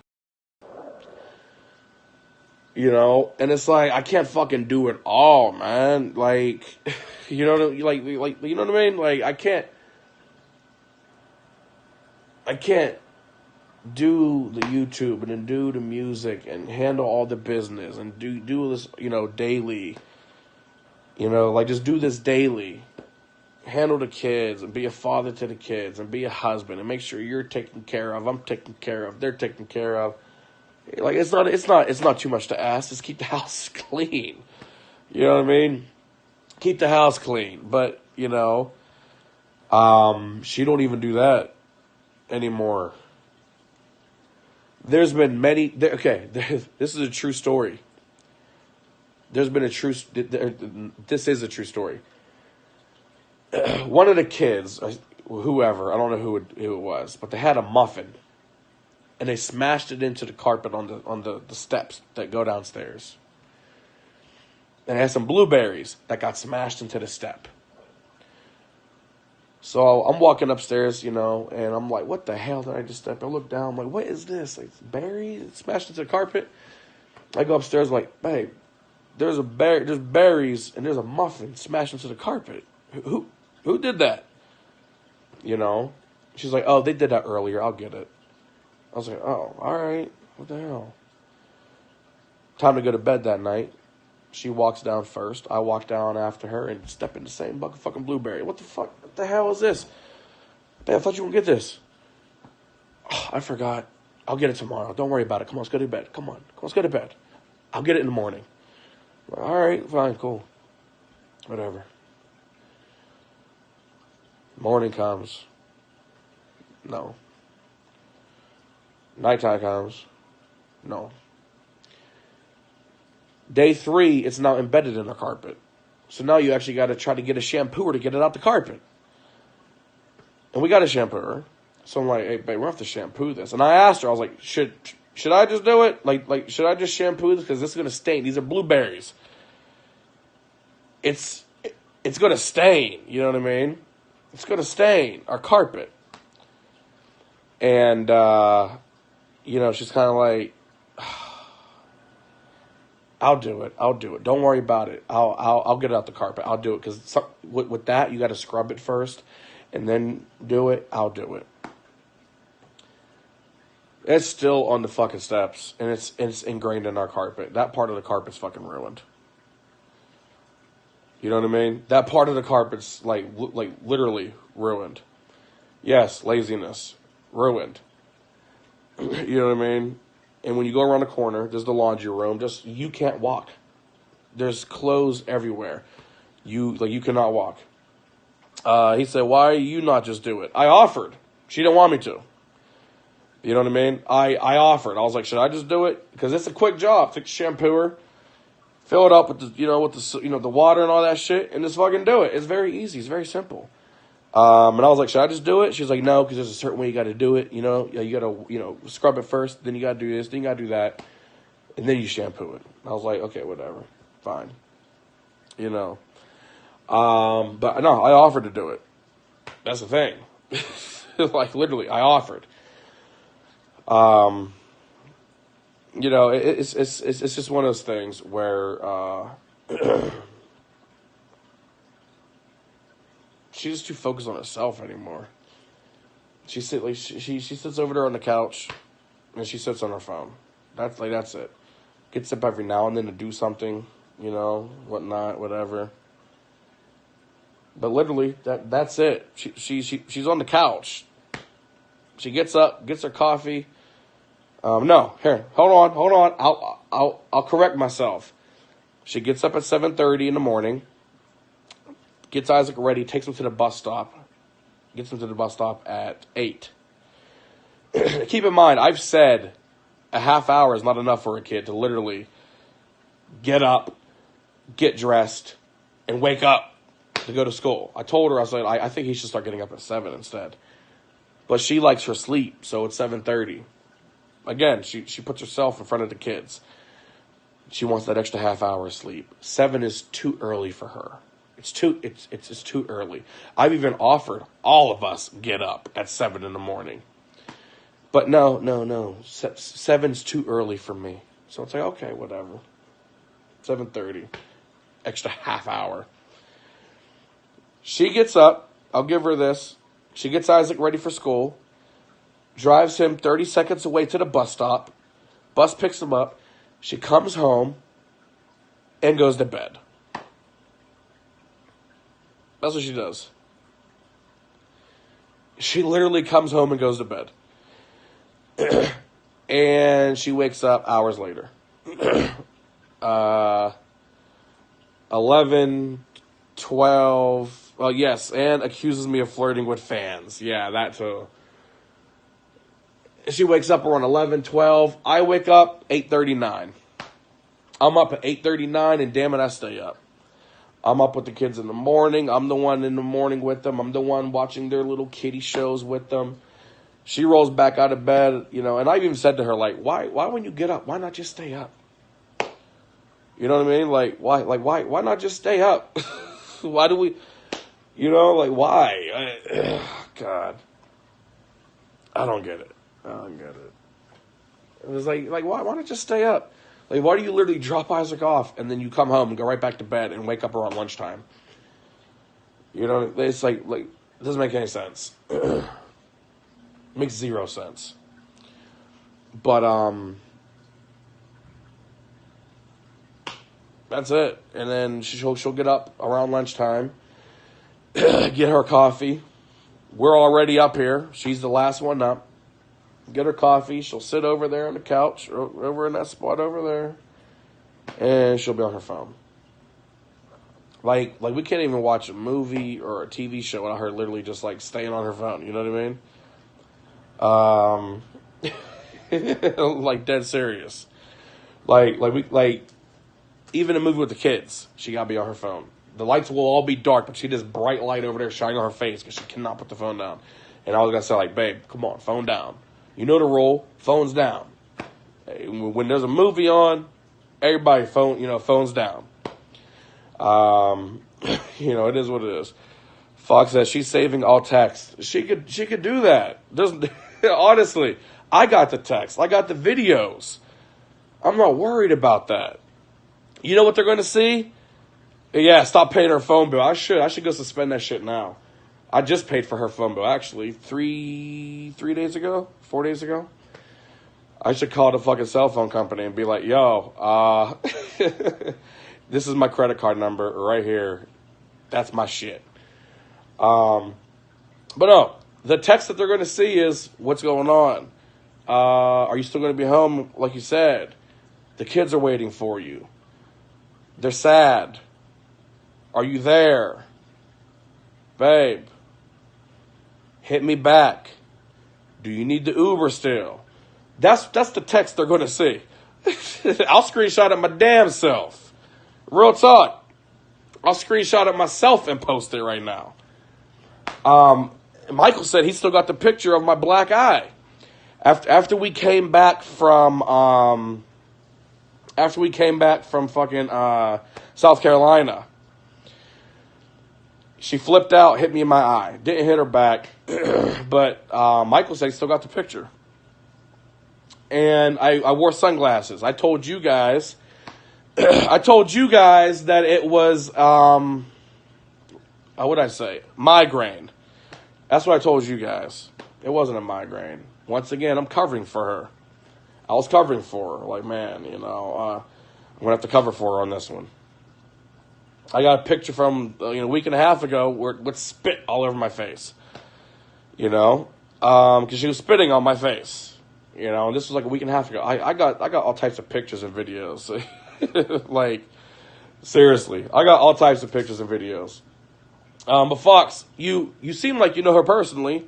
And it's like, I can't fucking do it all, man. Like, you know what I mean? Like, I can't do the YouTube and then do the music and handle all the business and do this, daily. Just do this daily. Handle the kids and be a father to the kids and be a husband and make sure you're taken care of, I'm taken care of, they're taken care of. Like, it's not too much to ask. Just keep the house clean. You know what I mean? Keep the house clean. But, she don't even do that anymore. There's been many... this is a true story. This is a true story. One of the kids, whoever, I don't know who it was, but they had a muffin. And they smashed it into the carpet on the steps that go downstairs. And it had some blueberries that got smashed into the step. So I'm walking upstairs, and I'm like, what the hell did I just step? I look down, I'm like, what is this? Like, berries? It's smashed into the carpet. I go upstairs, I'm like, babe, there's berries, and there's a muffin smashed into the carpet. Who did that? You know? She's like, oh, they did that earlier. I'll get it. I was like, oh, all right. What the hell? Time to go to bed that night. She walks down first. I walk down after her and step in the same bucket of fucking blueberry. What the fuck? What the hell is this? Babe, I thought you were going to get this. Oh, I forgot. I'll get it tomorrow. Don't worry about it. Come on, let's go to bed. Come on, let's go to bed. I'll get it in the morning. All right, fine, cool. Whatever. Morning comes. No. Nighttime comes. No. Day 3, it's now embedded in the carpet. So now you actually got to try to get a shampooer to get it out the carpet. And we got a shampooer. So I'm like, hey, babe, we're going to have to shampoo this. And I asked her, I was like, should I just do it? Like, should I just shampoo this? Because this is going to stain. These are blueberries. It's going to stain. You know what I mean? It's going to stain our carpet. And, you know, she's kind of like, I'll do it. Don't worry about it. I'll get it out the carpet. I'll do it. Because with that, you got to scrub it first. And then do it. I'll do it. It's still on the fucking steps, and it's ingrained in our carpet. That part of the carpet's fucking ruined. You know what I mean? That part of the carpet's like literally ruined. Yes, laziness, ruined. You know what I mean? And when you go around the corner, there's the laundry room. Just you can't walk. There's clothes everywhere. You cannot walk. He said, "Why you not just do it?" I offered. She didn't want me to. You know what I mean? I offered. I was like, should I just do it? Because it's a quick job. Take a shampooer, fill it up with the water and all that shit, and just fucking do it. It's very easy. It's very simple. And I was like, should I just do it? She was like, no, because there's a certain way you got to do it. You know, you got to scrub it first, then you got to do this, then you got to do that, and then you shampoo it. I was like, okay, whatever, fine. You know, but no, I offered to do it. That's the thing. Like literally, I offered. You know, it's just one of those things where she's just too focused on herself anymore. She sits over there on the couch, and she sits on her phone. That's it. Gets up every now and then to do something, you know, whatnot, whatever. But literally, that's it. She's on the couch. She gets up, gets her coffee. No, here, hold on. I'll correct myself. She gets up at 7:30 in the morning, gets Isaac ready, takes him to the bus stop, gets him to the bus stop at 8. Keep in mind, I've said a half hour is not enough for a kid to literally get up, get dressed, and wake up to go to school. I told her, I said, I think he should start getting up at 7 instead. But she likes her sleep, so it's 7:30. Again, she puts herself in front of the kids. She wants that extra half hour of sleep. 7 is too early for her. It's too early. I've even offered all of us get up at 7 in the morning. But no. 7's too early for me. So it's like, okay, whatever. 7:30. Extra half hour. She gets up. I'll give her this. She gets Isaac ready for school. Drives him 30 seconds away to the bus stop. Bus picks him up. She comes home and goes to bed. That's what she does. She literally comes home and goes to bed. And she wakes up hours later. 11, 12. Well, yes, and accuses me of flirting with fans. Yeah, that too. She wakes up around 11, 12. I wake up 8:39. I'm up at 8:39, and damn it, I stay up. I'm up with the kids in the morning. I'm the one in the morning with them. I'm the one watching their little kiddie shows with them. She rolls back out of bed, you know, and I've even said to her, like, why when you get up, why not just stay up? You know what I mean? Why not just stay up? Why do we, you know, like, why? God. I don't get it. It was like, why not just stay up? Like, why do you literally drop Isaac off and then you come home and go right back to bed and wake up around lunchtime? You know, it's like it doesn't make any sense. It makes zero sense. But, that's it. And then she'll get up around lunchtime, get her coffee. We're already up here. She's the last one up. Get her coffee. She'll sit over there on the couch, over in that spot over there, and she'll be on her phone. Like we can't even watch a movie or a TV show without her literally just like staying on her phone. You know what I mean? Like dead serious. Like even a movie with the kids, she gotta be on her phone. The lights will all be dark, but she does bright light over there shining on her face because she cannot put the phone down. And I was gonna say, like, babe, come on, phone down. You know the rule, phone's down. When there's a movie on, everybody phone's down. It is what it is. Fox says she's saving all texts. She could do that. Honestly, I got the text. I got the videos. I'm not worried about that. You know what they're going to see? Yeah, stop paying her phone bill. I should go suspend that shit now. I just paid for her phone bill, actually, 4 days ago. I should call the fucking cell phone company and be like, yo, this is my credit card number right here. That's my shit. But no, the text that they're going to see is, what's going on? Are you still going to be home like you said? The kids are waiting for you. They're sad. Are you there? Babe, hit me back. Do you need the Uber still? That's the text they're going to see. I'll screenshot it my damn self. Real talk. I'll screenshot it myself and post it right now. Michael said he still got the picture of my black eye. After we came back from fucking South Carolina, she flipped out, hit me in my eye. Didn't hit her back, but Michael said he still got the picture. And I wore sunglasses. I told you guys that it was, what did I say? Migraine. That's what I told you guys. It wasn't a migraine. Once again, I'm covering for her. I was covering for her. Like, man, I'm going to have to cover for her on this one. I got a picture from a week and a half ago with spit all over my face. Because she was spitting on my face. And this was like a week and a half ago. I got all types of pictures and videos. Like, seriously, I got all types of pictures and videos. But Fox, you seem like you know her personally,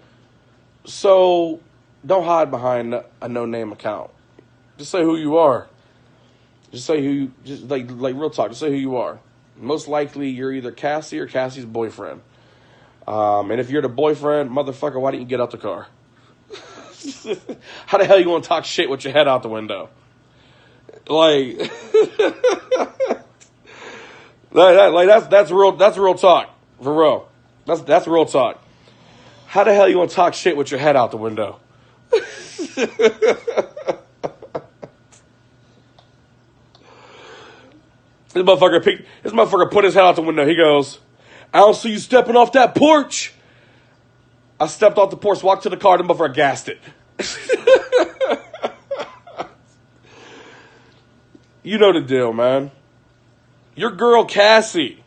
so don't hide behind a no-name account. Just say who you are. Just like real talk. Just say who you are. Most likely, you're either Cassie or Cassie's boyfriend. And if you're the boyfriend, motherfucker, why didn't you get out the car? How the hell you want to talk shit with your head out the window? Like, that's real talk. For real. That's real talk. How the hell you want to talk shit with your head out the window? This motherfucker put his head out the window. He goes, I don't see you stepping off that porch. I stepped off the porch, walked to the car, and the motherfucker gassed it. You know the deal, man. Your girl Cassie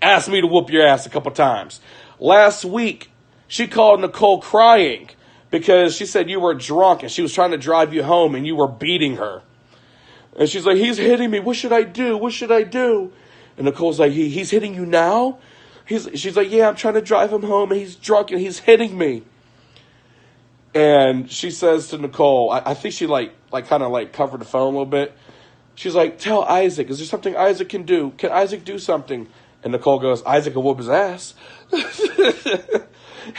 asked me to whoop your ass a couple times. Last week, she called Nicole crying because she said you were drunk and she was trying to drive you home and you were beating her. And she's like, he's hitting me. What should I do? What should I do? And Nicole's like, he's hitting you now? She's like, yeah, I'm trying to drive him home and he's drunk and he's hitting me. And she says to Nicole, I think she kind of covered the phone a little bit. She's like, tell Isaac, is there something Isaac can do? Can Isaac do something? And Nicole goes, Isaac can whoop his ass.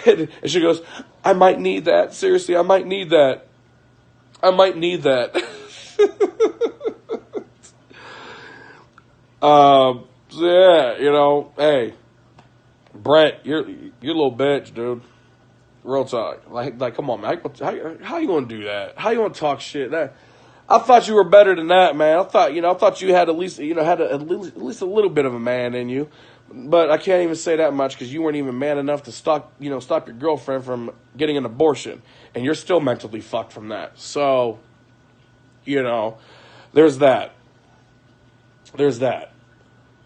And she goes, I might need that. Seriously, I might need that. So yeah, hey, Brett, you're a little bitch, dude. Real talk. Like, come on, man. How you gonna do that? How you gonna talk shit? I thought you were better than that, man. I thought you had at least, at least a little bit of a man in you. But I can't even say that much because you weren't even man enough to stop your girlfriend from getting an abortion, and you're still mentally fucked from that. So, there's that. There's that.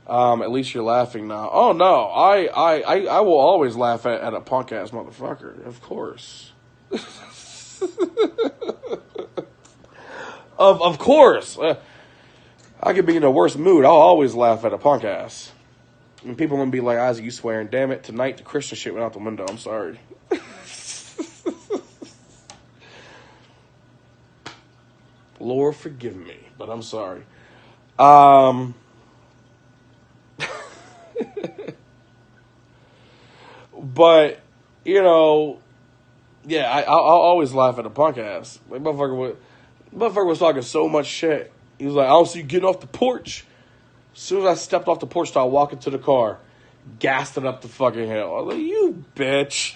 At least you're laughing now. Oh no, I will always laugh at a punk ass motherfucker. Of course. Of course. I could be in the worst mood. I'll always laugh at a punk ass. And people gonna be like, Isaac, you swearing. Damn it, tonight the Christian shit went out the window. I'm sorry. Lord forgive me, but I'm sorry. But, yeah, I'll always laugh at a punk ass. Like, motherfucker was talking so much shit. He was like, I don't see you getting off the porch. As soon as I stepped off the porch, started walking to the car, gassed it up the fucking hill. I was like, you bitch.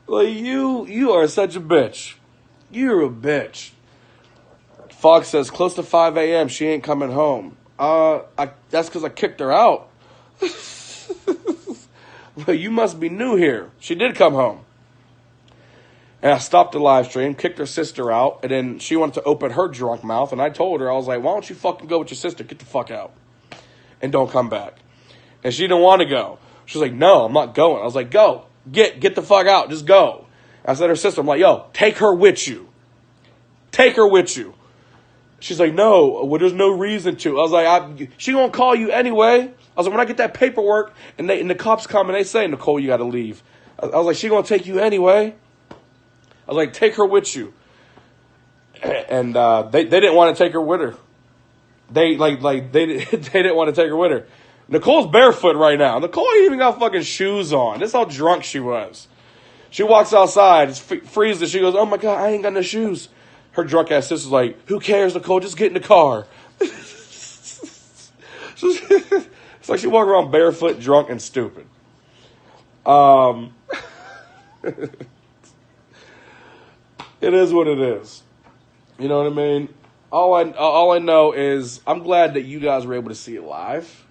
Like, you are such a bitch. You're a bitch. Fox says, close to 5 a.m., she ain't coming home. That's because I kicked her out. Well, you must be new here. She did come home. And I stopped the live stream, kicked her sister out, and then she wanted to open her drunk mouth, and I told her, I was like, why don't you fucking go with your sister? Get the fuck out. And don't come back. And she didn't want to go. She was like, no, I'm not going. I was like, go. Get the fuck out. Just go. I said to her sister, I'm like, yo, take her with you. Take her with you. She's like, no, well, there's no reason to. I was like, she gonna call you anyway. I was like, when I get that paperwork and the cops come and they say, Nicole, you gotta leave. I was like, she gonna take you anyway. I was like, take her with you. And they didn't want to take her with her. They didn't want to take her with her. Nicole's barefoot right now. Nicole ain't even got fucking shoes on. This is how drunk she was. She walks outside, it's freezing. She goes, oh my God, I ain't got no shoes. Her drunk ass sister's like, who cares, Nicole? Just get in the car. It's like she walked around barefoot, drunk, and stupid. It is what it is. You know what I mean? All I know is I'm glad that you guys were able to see it live.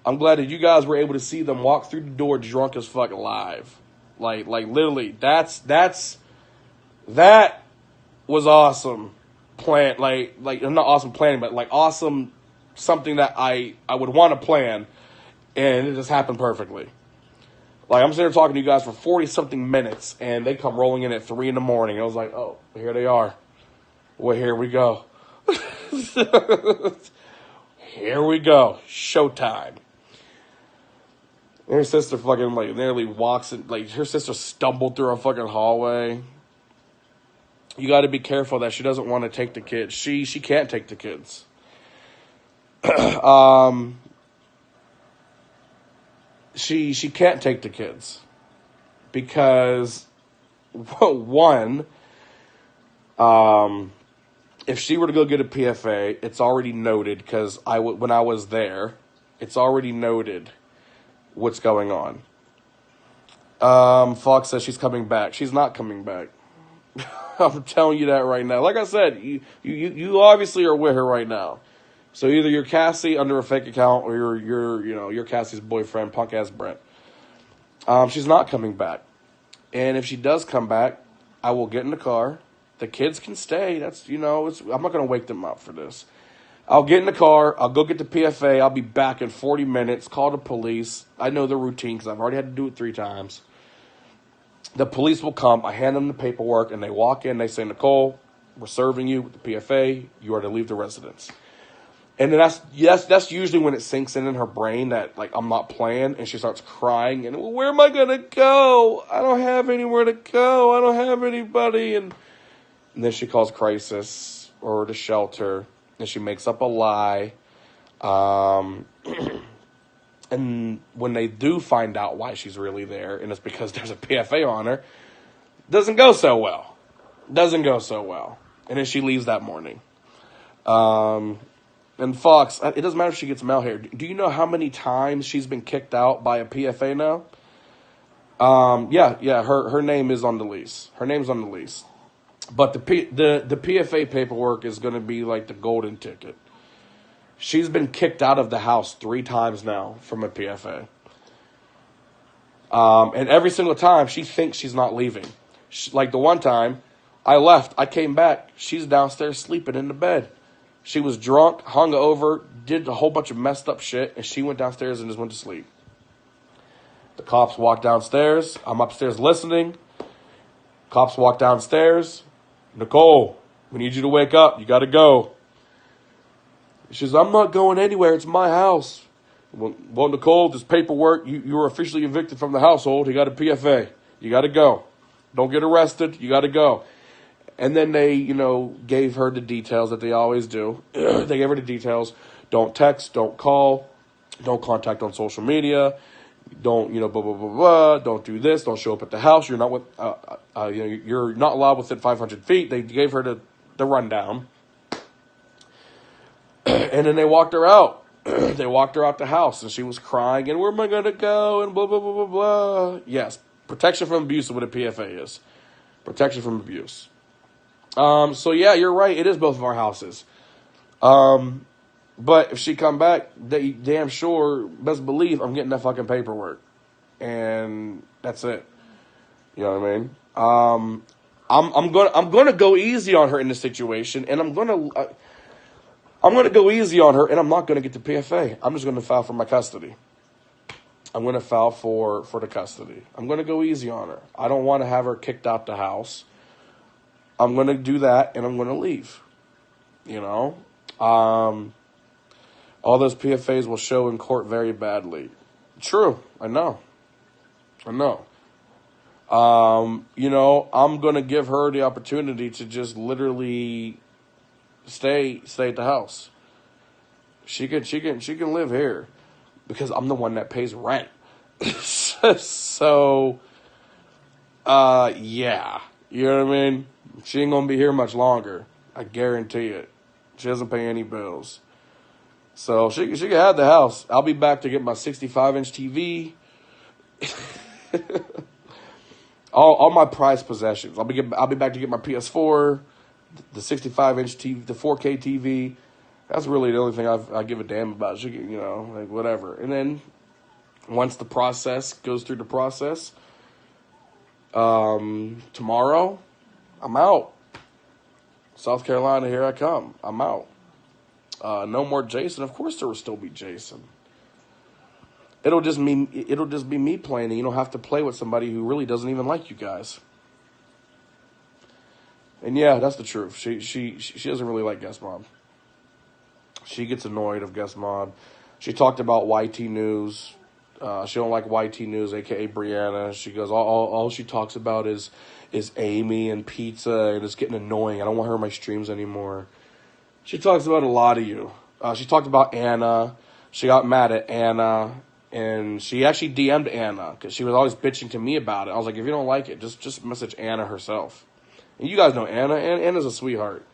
I'm glad that you guys were able to see them walk through the door drunk as fuck live. Like literally, that was awesome plan. Like not awesome planning, but like awesome something that I would want to plan, and it just happened perfectly. Like, I'm sitting there talking to you guys for 40-something minutes, and they come rolling in at 3 a.m. I was like, oh, here they are. Well, here we go. Here we go. Showtime. And her sister fucking, like, nearly walks in, like, her sister stumbled through a fucking hallway. You got to be careful that she doesn't want to take the kids. She can't take the kids. She can't take the kids because, one, if she were to go get a PFA, it's already noted because when I was there, it's already noted what's going on. Fox says she's coming back. She's not coming back. I'm telling you that right now. Like I said, you obviously are with her right now. So either you're Cassie under a fake account or you're Cassie's boyfriend, punk ass Brent. She's not coming back. And if she does come back, I will get in the car. The kids can stay. That's, I'm not going to wake them up for this. I'll get in the car. I'll go get the PFA. I'll be back in 40 minutes. Call the police. I know the routine because I've already had to do it 3 times. The police will come. I hand them the paperwork and they walk in. They say, Nicole, we're serving you with the PFA. You are to leave the residence. And then that's usually when it sinks in her brain that, like, I'm not playing, and she starts crying, and, well, where am I going to go? I don't have anywhere to go. I don't have anybody. And then she calls crisis or the shelter, and she makes up a lie. And when they do find out why she's really there, and it's because there's a PFA on her, doesn't go so well. And then she leaves that morning. And Fox, it doesn't matter if she gets mail here. Do you know how many times she's been kicked out by a PFA now? Yeah. Her name is on the lease. Her name's on the lease. But the PFA paperwork is going to be like the golden ticket. She's been kicked out of the house 3 times now from a PFA. And every single time, she thinks she's not leaving. Like the one time, I left, I came back, she's downstairs sleeping in the bed. She was drunk, hungover, did a whole bunch of messed up shit, and she went downstairs and just went to sleep. The cops walked downstairs. I'm upstairs listening. Cops walk downstairs. Nicole, we need you to wake up. You got to go. She says, I'm not going anywhere. It's my house. Well, Nicole, this paperwork, you were officially evicted from the household. You got a PFA. You got to go. Don't get arrested. You got to go. And then they, gave her the details that they always do. They gave her the details. Don't text. Don't call. Don't contact on social media. Don't, blah, blah, blah, blah. Don't do this. Don't show up at the house. You're not with, you're not allowed within 500 feet. They gave her the rundown. And then they walked her out. They walked her out the house, and she was crying, and where am I going to go, and blah, blah, blah, blah, blah. Yes, protection from abuse is what a PFA is. Protection from abuse. So, yeah, you're right. It is both of our houses. But if she come back, they damn sure, best believe I'm getting that fucking paperwork. And that's it. You know what I mean? I'm gonna go easy on her in this situation, and I'm gonna go easy on her, and I'm not gonna get the PFA. I'm just gonna file for my custody. I'm gonna file for the custody. I'm gonna go easy on her. I don't want to have her kicked out the house. I'm gonna do that, and I'm gonna leave. All those PFAs will show in court very badly. True, I know. I'm going to give her the opportunity to just literally stay at the house. She can live here because I'm the one that pays rent. So, yeah. You know what I mean? She ain't going to be here much longer. I guarantee it. She doesn't pay any bills. So she can have the house. I'll be back to get my 65-inch TV. all my prized possessions. I'll be back to get my PS4, the 65-inch TV, the 4K TV. That's really the only thing I give a damn about. She can, like whatever. And then once the process goes through the process, tomorrow, I'm out. South Carolina, here I come. I'm out. No more Jason. Of course there will still be Jason. It'll just be me playing, and you don't have to play with somebody who really doesn't even like you guys. And yeah, that's the truth. She doesn't really like Guest Mob. She gets annoyed of Guest Mob. She talked about YT News. She don't like YT News, aka Brianna. She goes, all she talks about is Amy and pizza, and it's getting annoying. I don't want her in my streams anymore. She talks about a lot of you. She talked about Anna. She got mad at Anna, and she actually DM'd Anna because she was always bitching to me about it. I was like, if you don't like it, just message Anna herself. And you guys know Anna. Anna's a sweetheart.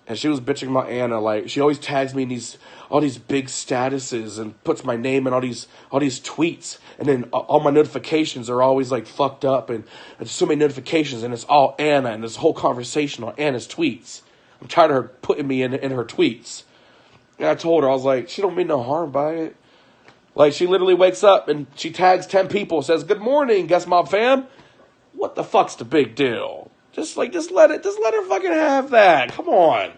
And she was bitching about Anna. Like, she always tags me in all these big statuses and puts my name in all these tweets. And then all my notifications are always like fucked up, and there's so many notifications, and it's all Anna, and this whole conversation on Anna's tweets. I'm tired of her putting me in her tweets. And I told her, I was like, she don't mean no harm by it. Like, she literally wakes up and she tags 10 people, says, good morning, Guest Mob fam. What the fuck's the big deal? Just let her fucking have that. Come on.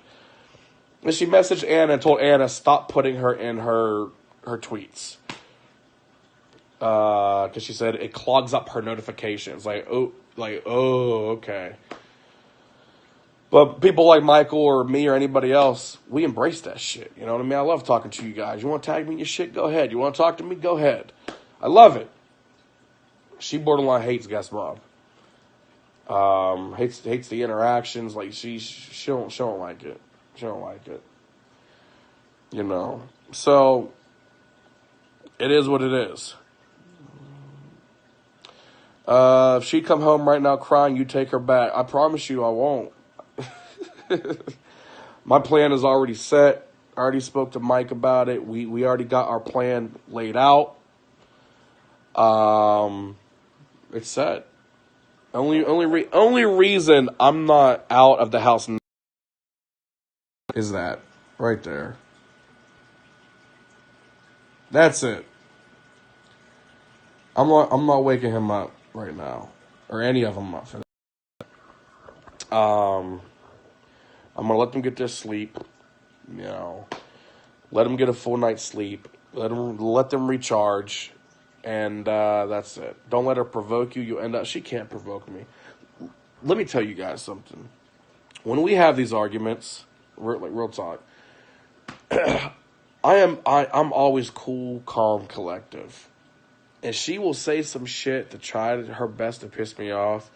And she messaged Anna and told Anna, stop putting her in her tweets. Because she said it clogs up her notifications. Oh, okay. But people like Michael or me or anybody else, we embrace that shit. You know what I mean? I love talking to you guys. You want to tag me in your shit? Go ahead. You want to talk to me? Go ahead. I love it. She borderline hates Guest Mob. Hates the interactions. Like she don't like it. She don't like it. So it is what it is. If she come home right now crying, you take her back. I promise you I won't. My plan is already set. I already spoke to Mike about it. We already got our plan laid out. It's set. Only reason I'm not out of the house is that right there. That's it. I'm not waking him up right now, or any of them up for that. I'm gonna let them get their sleep. You know, let them get a full night's sleep. Let them recharge, and that's it. Don't let her provoke you. You end up. She can't provoke me. Let me tell you guys something. When we have these arguments, real talk, I'm always cool, calm, collective. And she will say some shit to try her best to piss me off.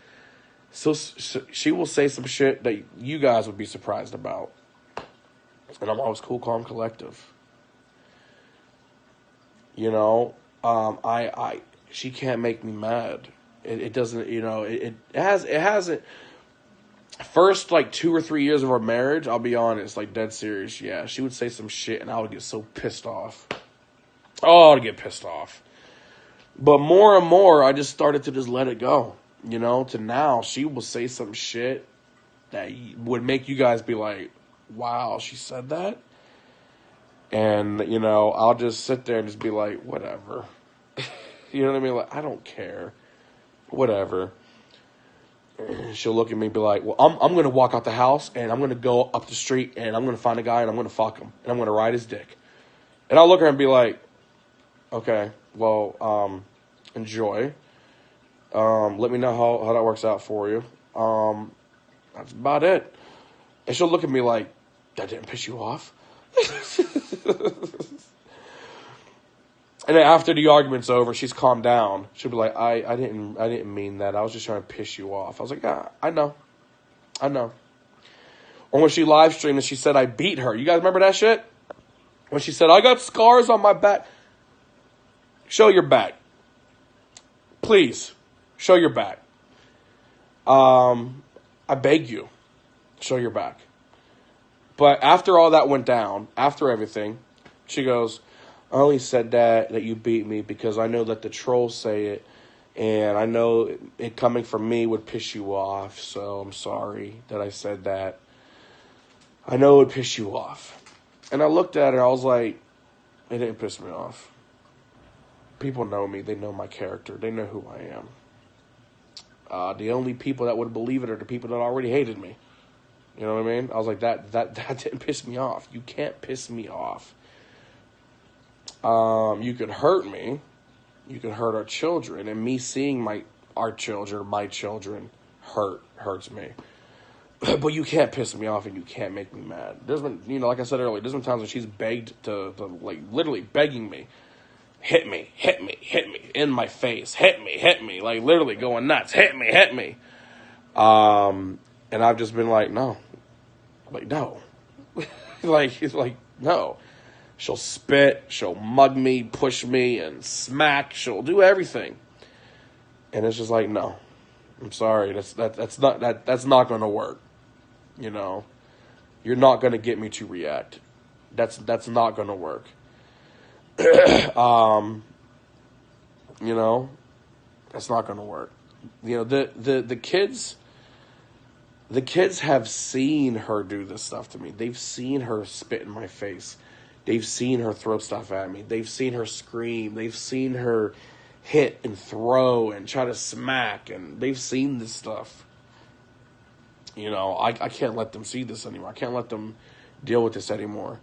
So she will say some shit that you guys would be surprised about. And I'm always cool, calm, collective. You know, she can't make me mad. It doesn't, you know, it hasn't. First, like 2 or 3 years of our marriage, I'll be honest, like dead serious. Yeah, she would say some shit, and I would get so pissed off. Oh, I'd get pissed off. But more and more, I just started to just let it go. You know, to now, she will say some shit that would make you guys be like, wow, she said that? And, you know, I'll just sit there and just be like, whatever. You know what I mean? Like, I don't care. Whatever. She'll look at me and be like, well, I'm going to walk out the house, and I'm going to go up the street, and I'm going to find a guy, and I'm going to fuck him, and I'm going to ride his dick. And I'll look at her and be like, okay, well, enjoy. Let me know how that works out for you. That's about it. And she'll look at me like, that didn't piss you off? And then after the argument's over, she's calmed down. She'll be like, I didn't mean that. I was just trying to piss you off. I was like, yeah, I know. Or when she live streamed and she said I beat her. You guys remember that shit? When she said, I got scars on my back. Show your back. Please, show your back. I beg you, show your back. But after all that went down, after everything, she goes, I only said that you beat me because I know that the trolls say it, and I know it coming from me would piss you off, so I'm sorry that I said that. I know it would piss you off. And I looked at her, I was like, it didn't piss me off. People know me, they know my character, they know who I am. The only people that would believe it are the people that already hated me. You know what I mean? I was like, that didn't piss me off. You can't piss me off. You could hurt me. You could hurt our children. And me seeing our children, my children, hurts me. But you can't piss me off and you can't make me mad. There's been, you know, like I said earlier, there's been times when she's begged to like, literally begging me. Hit me, in my face. Hit me, like literally going nuts. Hit me. And I've just been like, no. Like, no. It's like, no. She'll spit, she'll mug me, push me, and smack. She'll do everything. And it's just like, no. I'm sorry. That's not going to work. You know, you're not going to get me to react. That's not going to work. You know, that's not going to work. You know, the kids have seen her do this stuff to me. They've seen her spit in my face. They've seen her throw stuff at me. They've seen her scream. They've seen her hit and throw and try to smack. And they've seen this stuff. You know, I can't let them see this anymore. I can't let them deal with this anymore.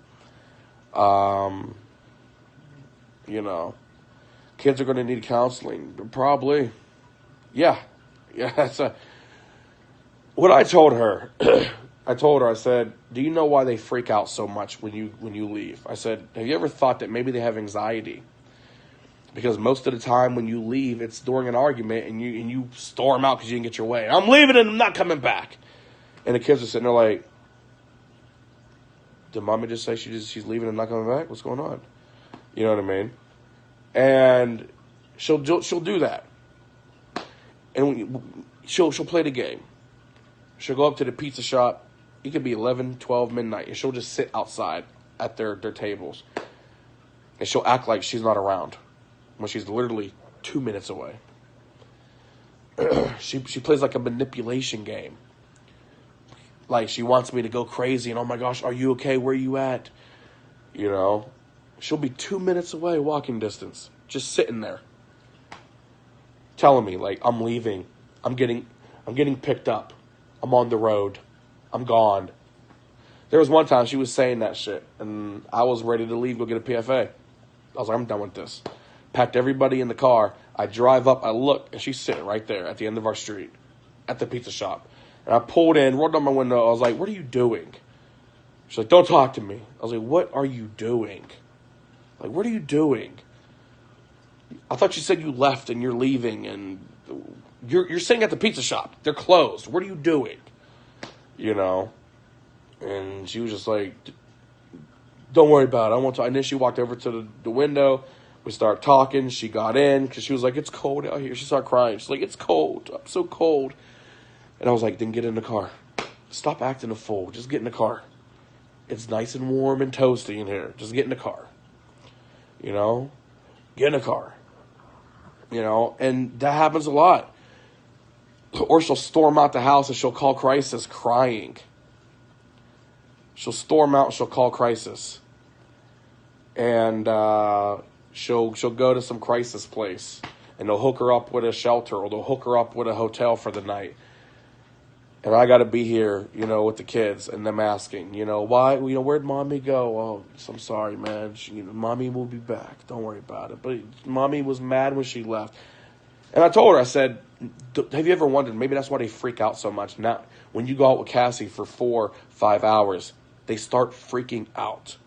You know, kids are going to need counseling. Probably. Yeah. That's what I told her. I said, do you know why they freak out so much when you leave? I said, have you ever thought that maybe they have anxiety? Because most of the time when you leave, it's during an argument and you storm out because you didn't get your way. I'm leaving and I'm not coming back. And the kids are sitting there like, did mommy just say she's leaving and not coming back? What's going on? You know what I mean? And she'll do that. And she'll play the game. She'll go up to the pizza shop. It could be 11, 12, midnight. And she'll just sit outside at their tables. And she'll act like she's not around when she's literally 2 minutes away. she plays like a manipulation game. Like, she wants me to go crazy, and oh my gosh, are you okay? Where are you at? You know, she'll be 2 minutes away, walking distance, just sitting there, telling me like, I'm leaving, I'm getting picked up, I'm on the road, I'm gone. There was one time she was saying that shit, and I was ready to leave, go get a PFA. I was like, I'm done with this. Packed everybody in the car. I drive up, I look, and she's sitting right there at the end of our street, at the pizza shop. And I pulled in, rolled down my window. I was like, what are you doing? She's like, don't talk to me. I was like, what are you doing? Like, what are you doing? I thought you said you left and you're leaving, and you're sitting at the pizza shop. They're closed. What are you doing? You know? And she was just like, don't worry about it. I won't talk. And then she walked over to the window. We started talking. She got in because she was like, it's cold out here. She started crying. She's like, it's cold. I'm so cold. And I was like, then get in the car. Stop acting a fool. Just get in the car. It's nice and warm and toasty in here. Just get in the car. You know? Get in the car. You know? And that happens a lot. Or she'll storm out the house and she'll call crisis crying. She'll storm out and she'll call crisis. And she'll go to some crisis place. And they'll hook her up with a shelter, or they'll hook her up with a hotel for the night. And I got to be here, you know, with the kids, and them asking, you know, why, you know, where'd mommy go? Oh, I'm sorry, man. You know, mommy will be back. Don't worry about it. But mommy was mad when she left. And I told her, I said, have you ever wondered, maybe that's why they freak out so much. Now, when you go out with Cassie for 4-5 hours, they start freaking out.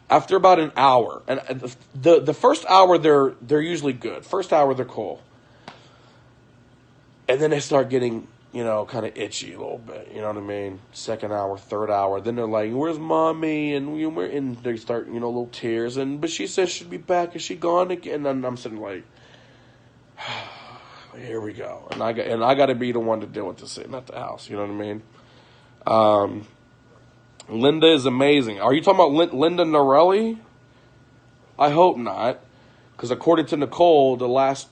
After about an hour, and the first hour, they're usually good. First hour, they're cool. And then they start getting, you know, kind of itchy a little bit, you know what I mean? Second hour, third hour, then they're like, where's mommy? And they start, you know, little tears, but she says she'd be back, is she gone again? And I'm sitting like, here we go. And I got to be the one to deal with this sitting at the house, you know what I mean? Linda is amazing. Are you talking about Linda Norelli? I hope not, because according to Nicole, the last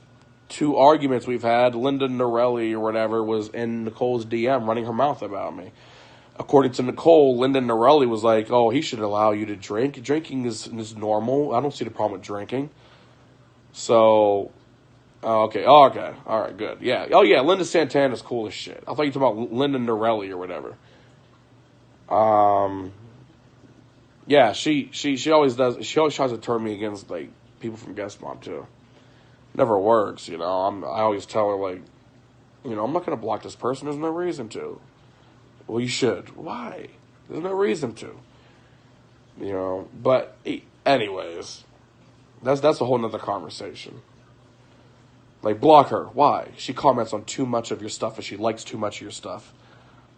2 arguments we've had, Linda Norelli or whatever was in Nicole's DM running her mouth about me. According to Nicole, Linda Norelli was like, oh, he should allow you to drink. Drinking is normal. I don't see the problem with drinking. So, okay. All right, good. Yeah. Oh, yeah, Linda Santana's cool as shit. I thought you were talking about Linda Norelli or whatever. Yeah, she always does. She always tries to turn me against, like, people from Guest Mom, too. Never works, you know. I always tell her, like, you know, I'm not going to block this person. There's no reason to. Well, you should. Why? There's no reason to. You know, but anyways, that's a whole nother conversation. Like, block her. Why? She comments on too much of your stuff and she likes too much of your stuff.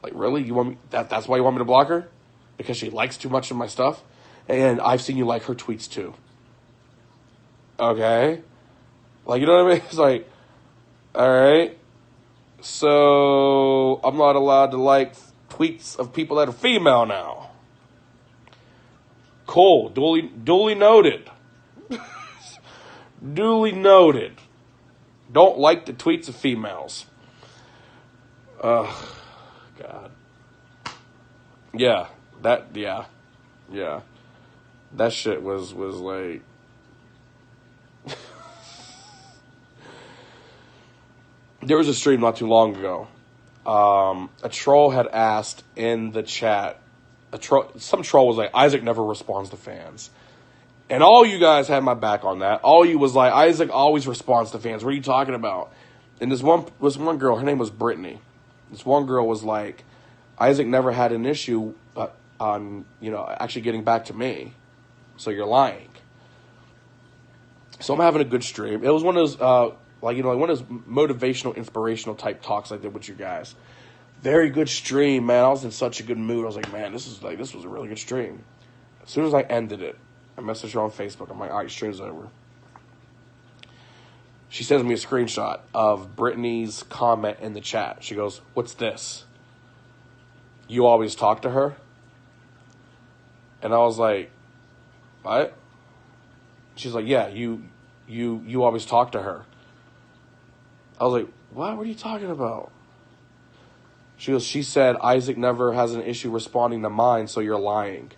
Like, really? You want me? That's why you want me to block her? Because she likes too much of my stuff? And I've seen you like her tweets too. Okay? Like, you know what I mean? It's like, all right. So I'm not allowed to like tweets of people that are female now. Cool. Duly noted. Duly noted. Don't like the tweets of females. Ugh. God. Yeah. Yeah. That shit was like... There was a stream not too long ago. A troll had asked in the chat, some troll was like, Isaac never responds to fans. And all you guys had my back on that. All you was like, Isaac always responds to fans. What are you talking about? And this one girl, her name was Brittany. This one girl was like, Isaac never had an issue on, you know, actually getting back to me. So you're lying. So I'm having a good stream. It was one of those, one of those motivational, inspirational type talks I did with you guys. Very good stream, man. I was in such a good mood. I was like, man, this was a really good stream. As soon as I ended it, I messaged her on Facebook. I'm like, all right, stream's over. She sends me a screenshot of Brittany's comment in the chat. She goes, what's this? You always talk to her? And I was like, what? She's like, yeah, you always talk to her. I was like, what? What are you talking about? She said, Isaac never has an issue responding to mine, so you're lying.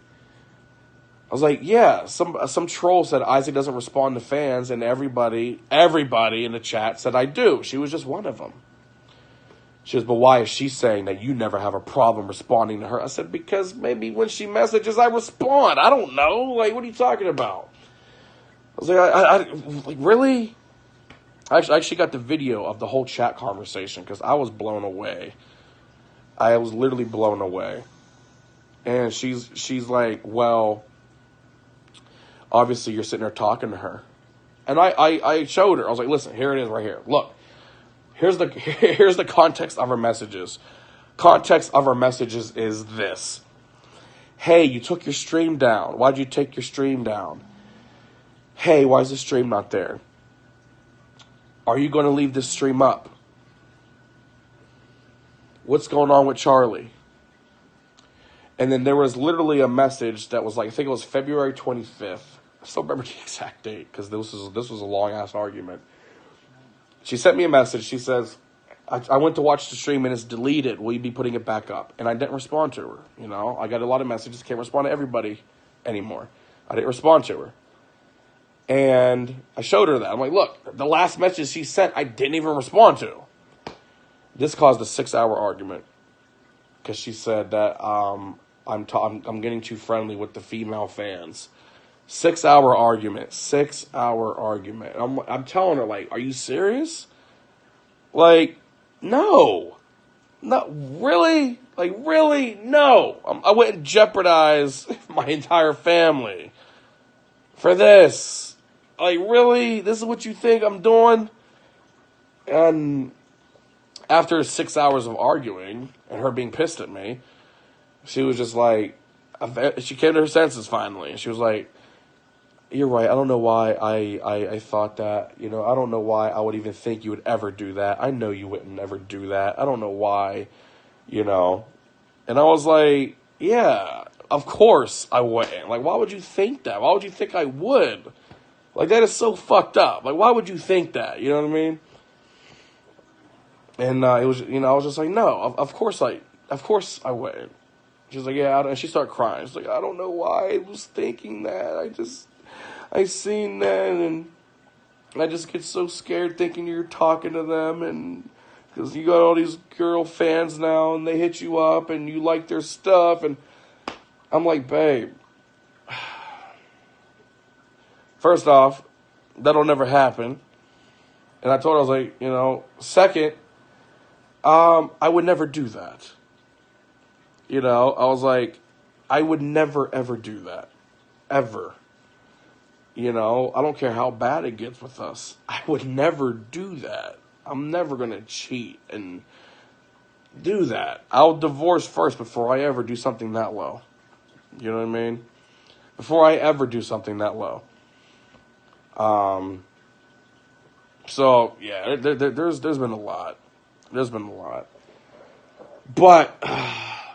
I was like, yeah, some troll said Isaac doesn't respond to fans, and everybody in the chat said I do. She was just one of them. She goes, but why is she saying that you never have a problem responding to her? I said, because maybe when she messages, I respond. I don't know. Like, what are you talking about? I was like, I like, really? I actually got the video of the whole chat conversation because I was blown away. I was literally blown away. And she's like, well, obviously you're sitting there talking to her. And I showed her. I was like, listen, here it is right here. Look, here's the context of our messages. Context of our messages is this. Hey, you took your stream down. Why'd you take your stream down? Hey, why is the stream not there? Are you going to leave this stream up? What's going on with Charlie? And then there was literally a message that was like, I think it was February 25th. I still remember the exact date because this was a long-ass argument. She sent me a message. She says, I went to watch the stream and it's deleted. Will you be putting it back up? And I didn't respond to her. You know, I got a lot of messages. Can't respond to everybody anymore. I didn't respond to her. And I showed her that. I'm like, look, the last message she sent, I didn't even respond to. This caused a 6-hour argument because she said that I'm getting too friendly with the female fans. 6-hour argument. 6-hour argument. I'm telling her, like, are you serious? Like, no. Not really? Like, really? No. I wouldn't jeopardize my entire family for this. Like, really? This is what you think I'm doing? And after 6 hours of arguing and her being pissed at me, she was just like, she came to her senses finally. And she was like, you're right. I don't know why I thought that. You know, I don't know why I would even think you would ever do that. I know you wouldn't ever do that. I don't know why, you know. And I was like, yeah, of course I wouldn't. Like, why would you think that? Why would you think I would? Like, that is so fucked up. Like, why would you think that? You know what I mean? And it was, you know, I was just like, no, of course I wouldn't. She's like, yeah, and she started crying. She's like, I don't know why I was thinking that. I seen that, and I just get so scared thinking you're talking to them, and because you got all these girl fans now, and they hit you up, and you like their stuff, and I'm like, babe, first off, that'll never happen. And I told her, I was like, you know, second, I would never do that. You know, I was like, I would never, ever do that. Ever. You know, I don't care how bad it gets with us. I would never do that. I'm never going to cheat and do that. I'll divorce first before I ever do something that low. You know what I mean? Before I ever do something that low. So, yeah, there's been a lot. There's been a lot. But I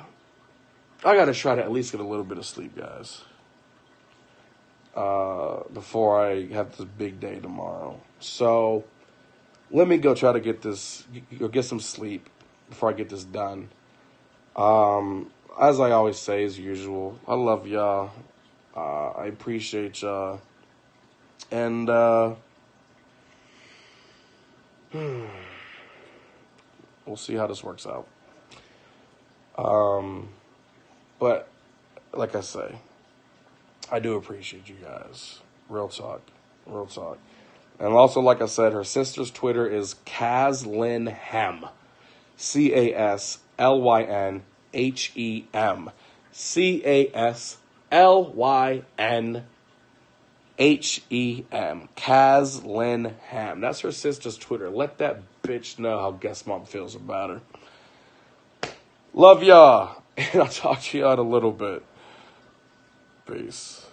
got to try to at least get a little bit of sleep, guys. Before I have this big day tomorrow. So, let me go try to get some sleep before I get this done. As I always say, as usual, I love y'all. I appreciate y'all. And, we'll see how this works out. But, like I say, I do appreciate you guys. Real talk. Real talk. And also, like I said, her sister's Twitter is Caslynhem. Caslynhem. Caslynhem. Caslynhem. That's her sister's Twitter. Let that bitch know how Guest Mom feels about her. Love y'all. And I'll talk to y'all in a little bit. Peace.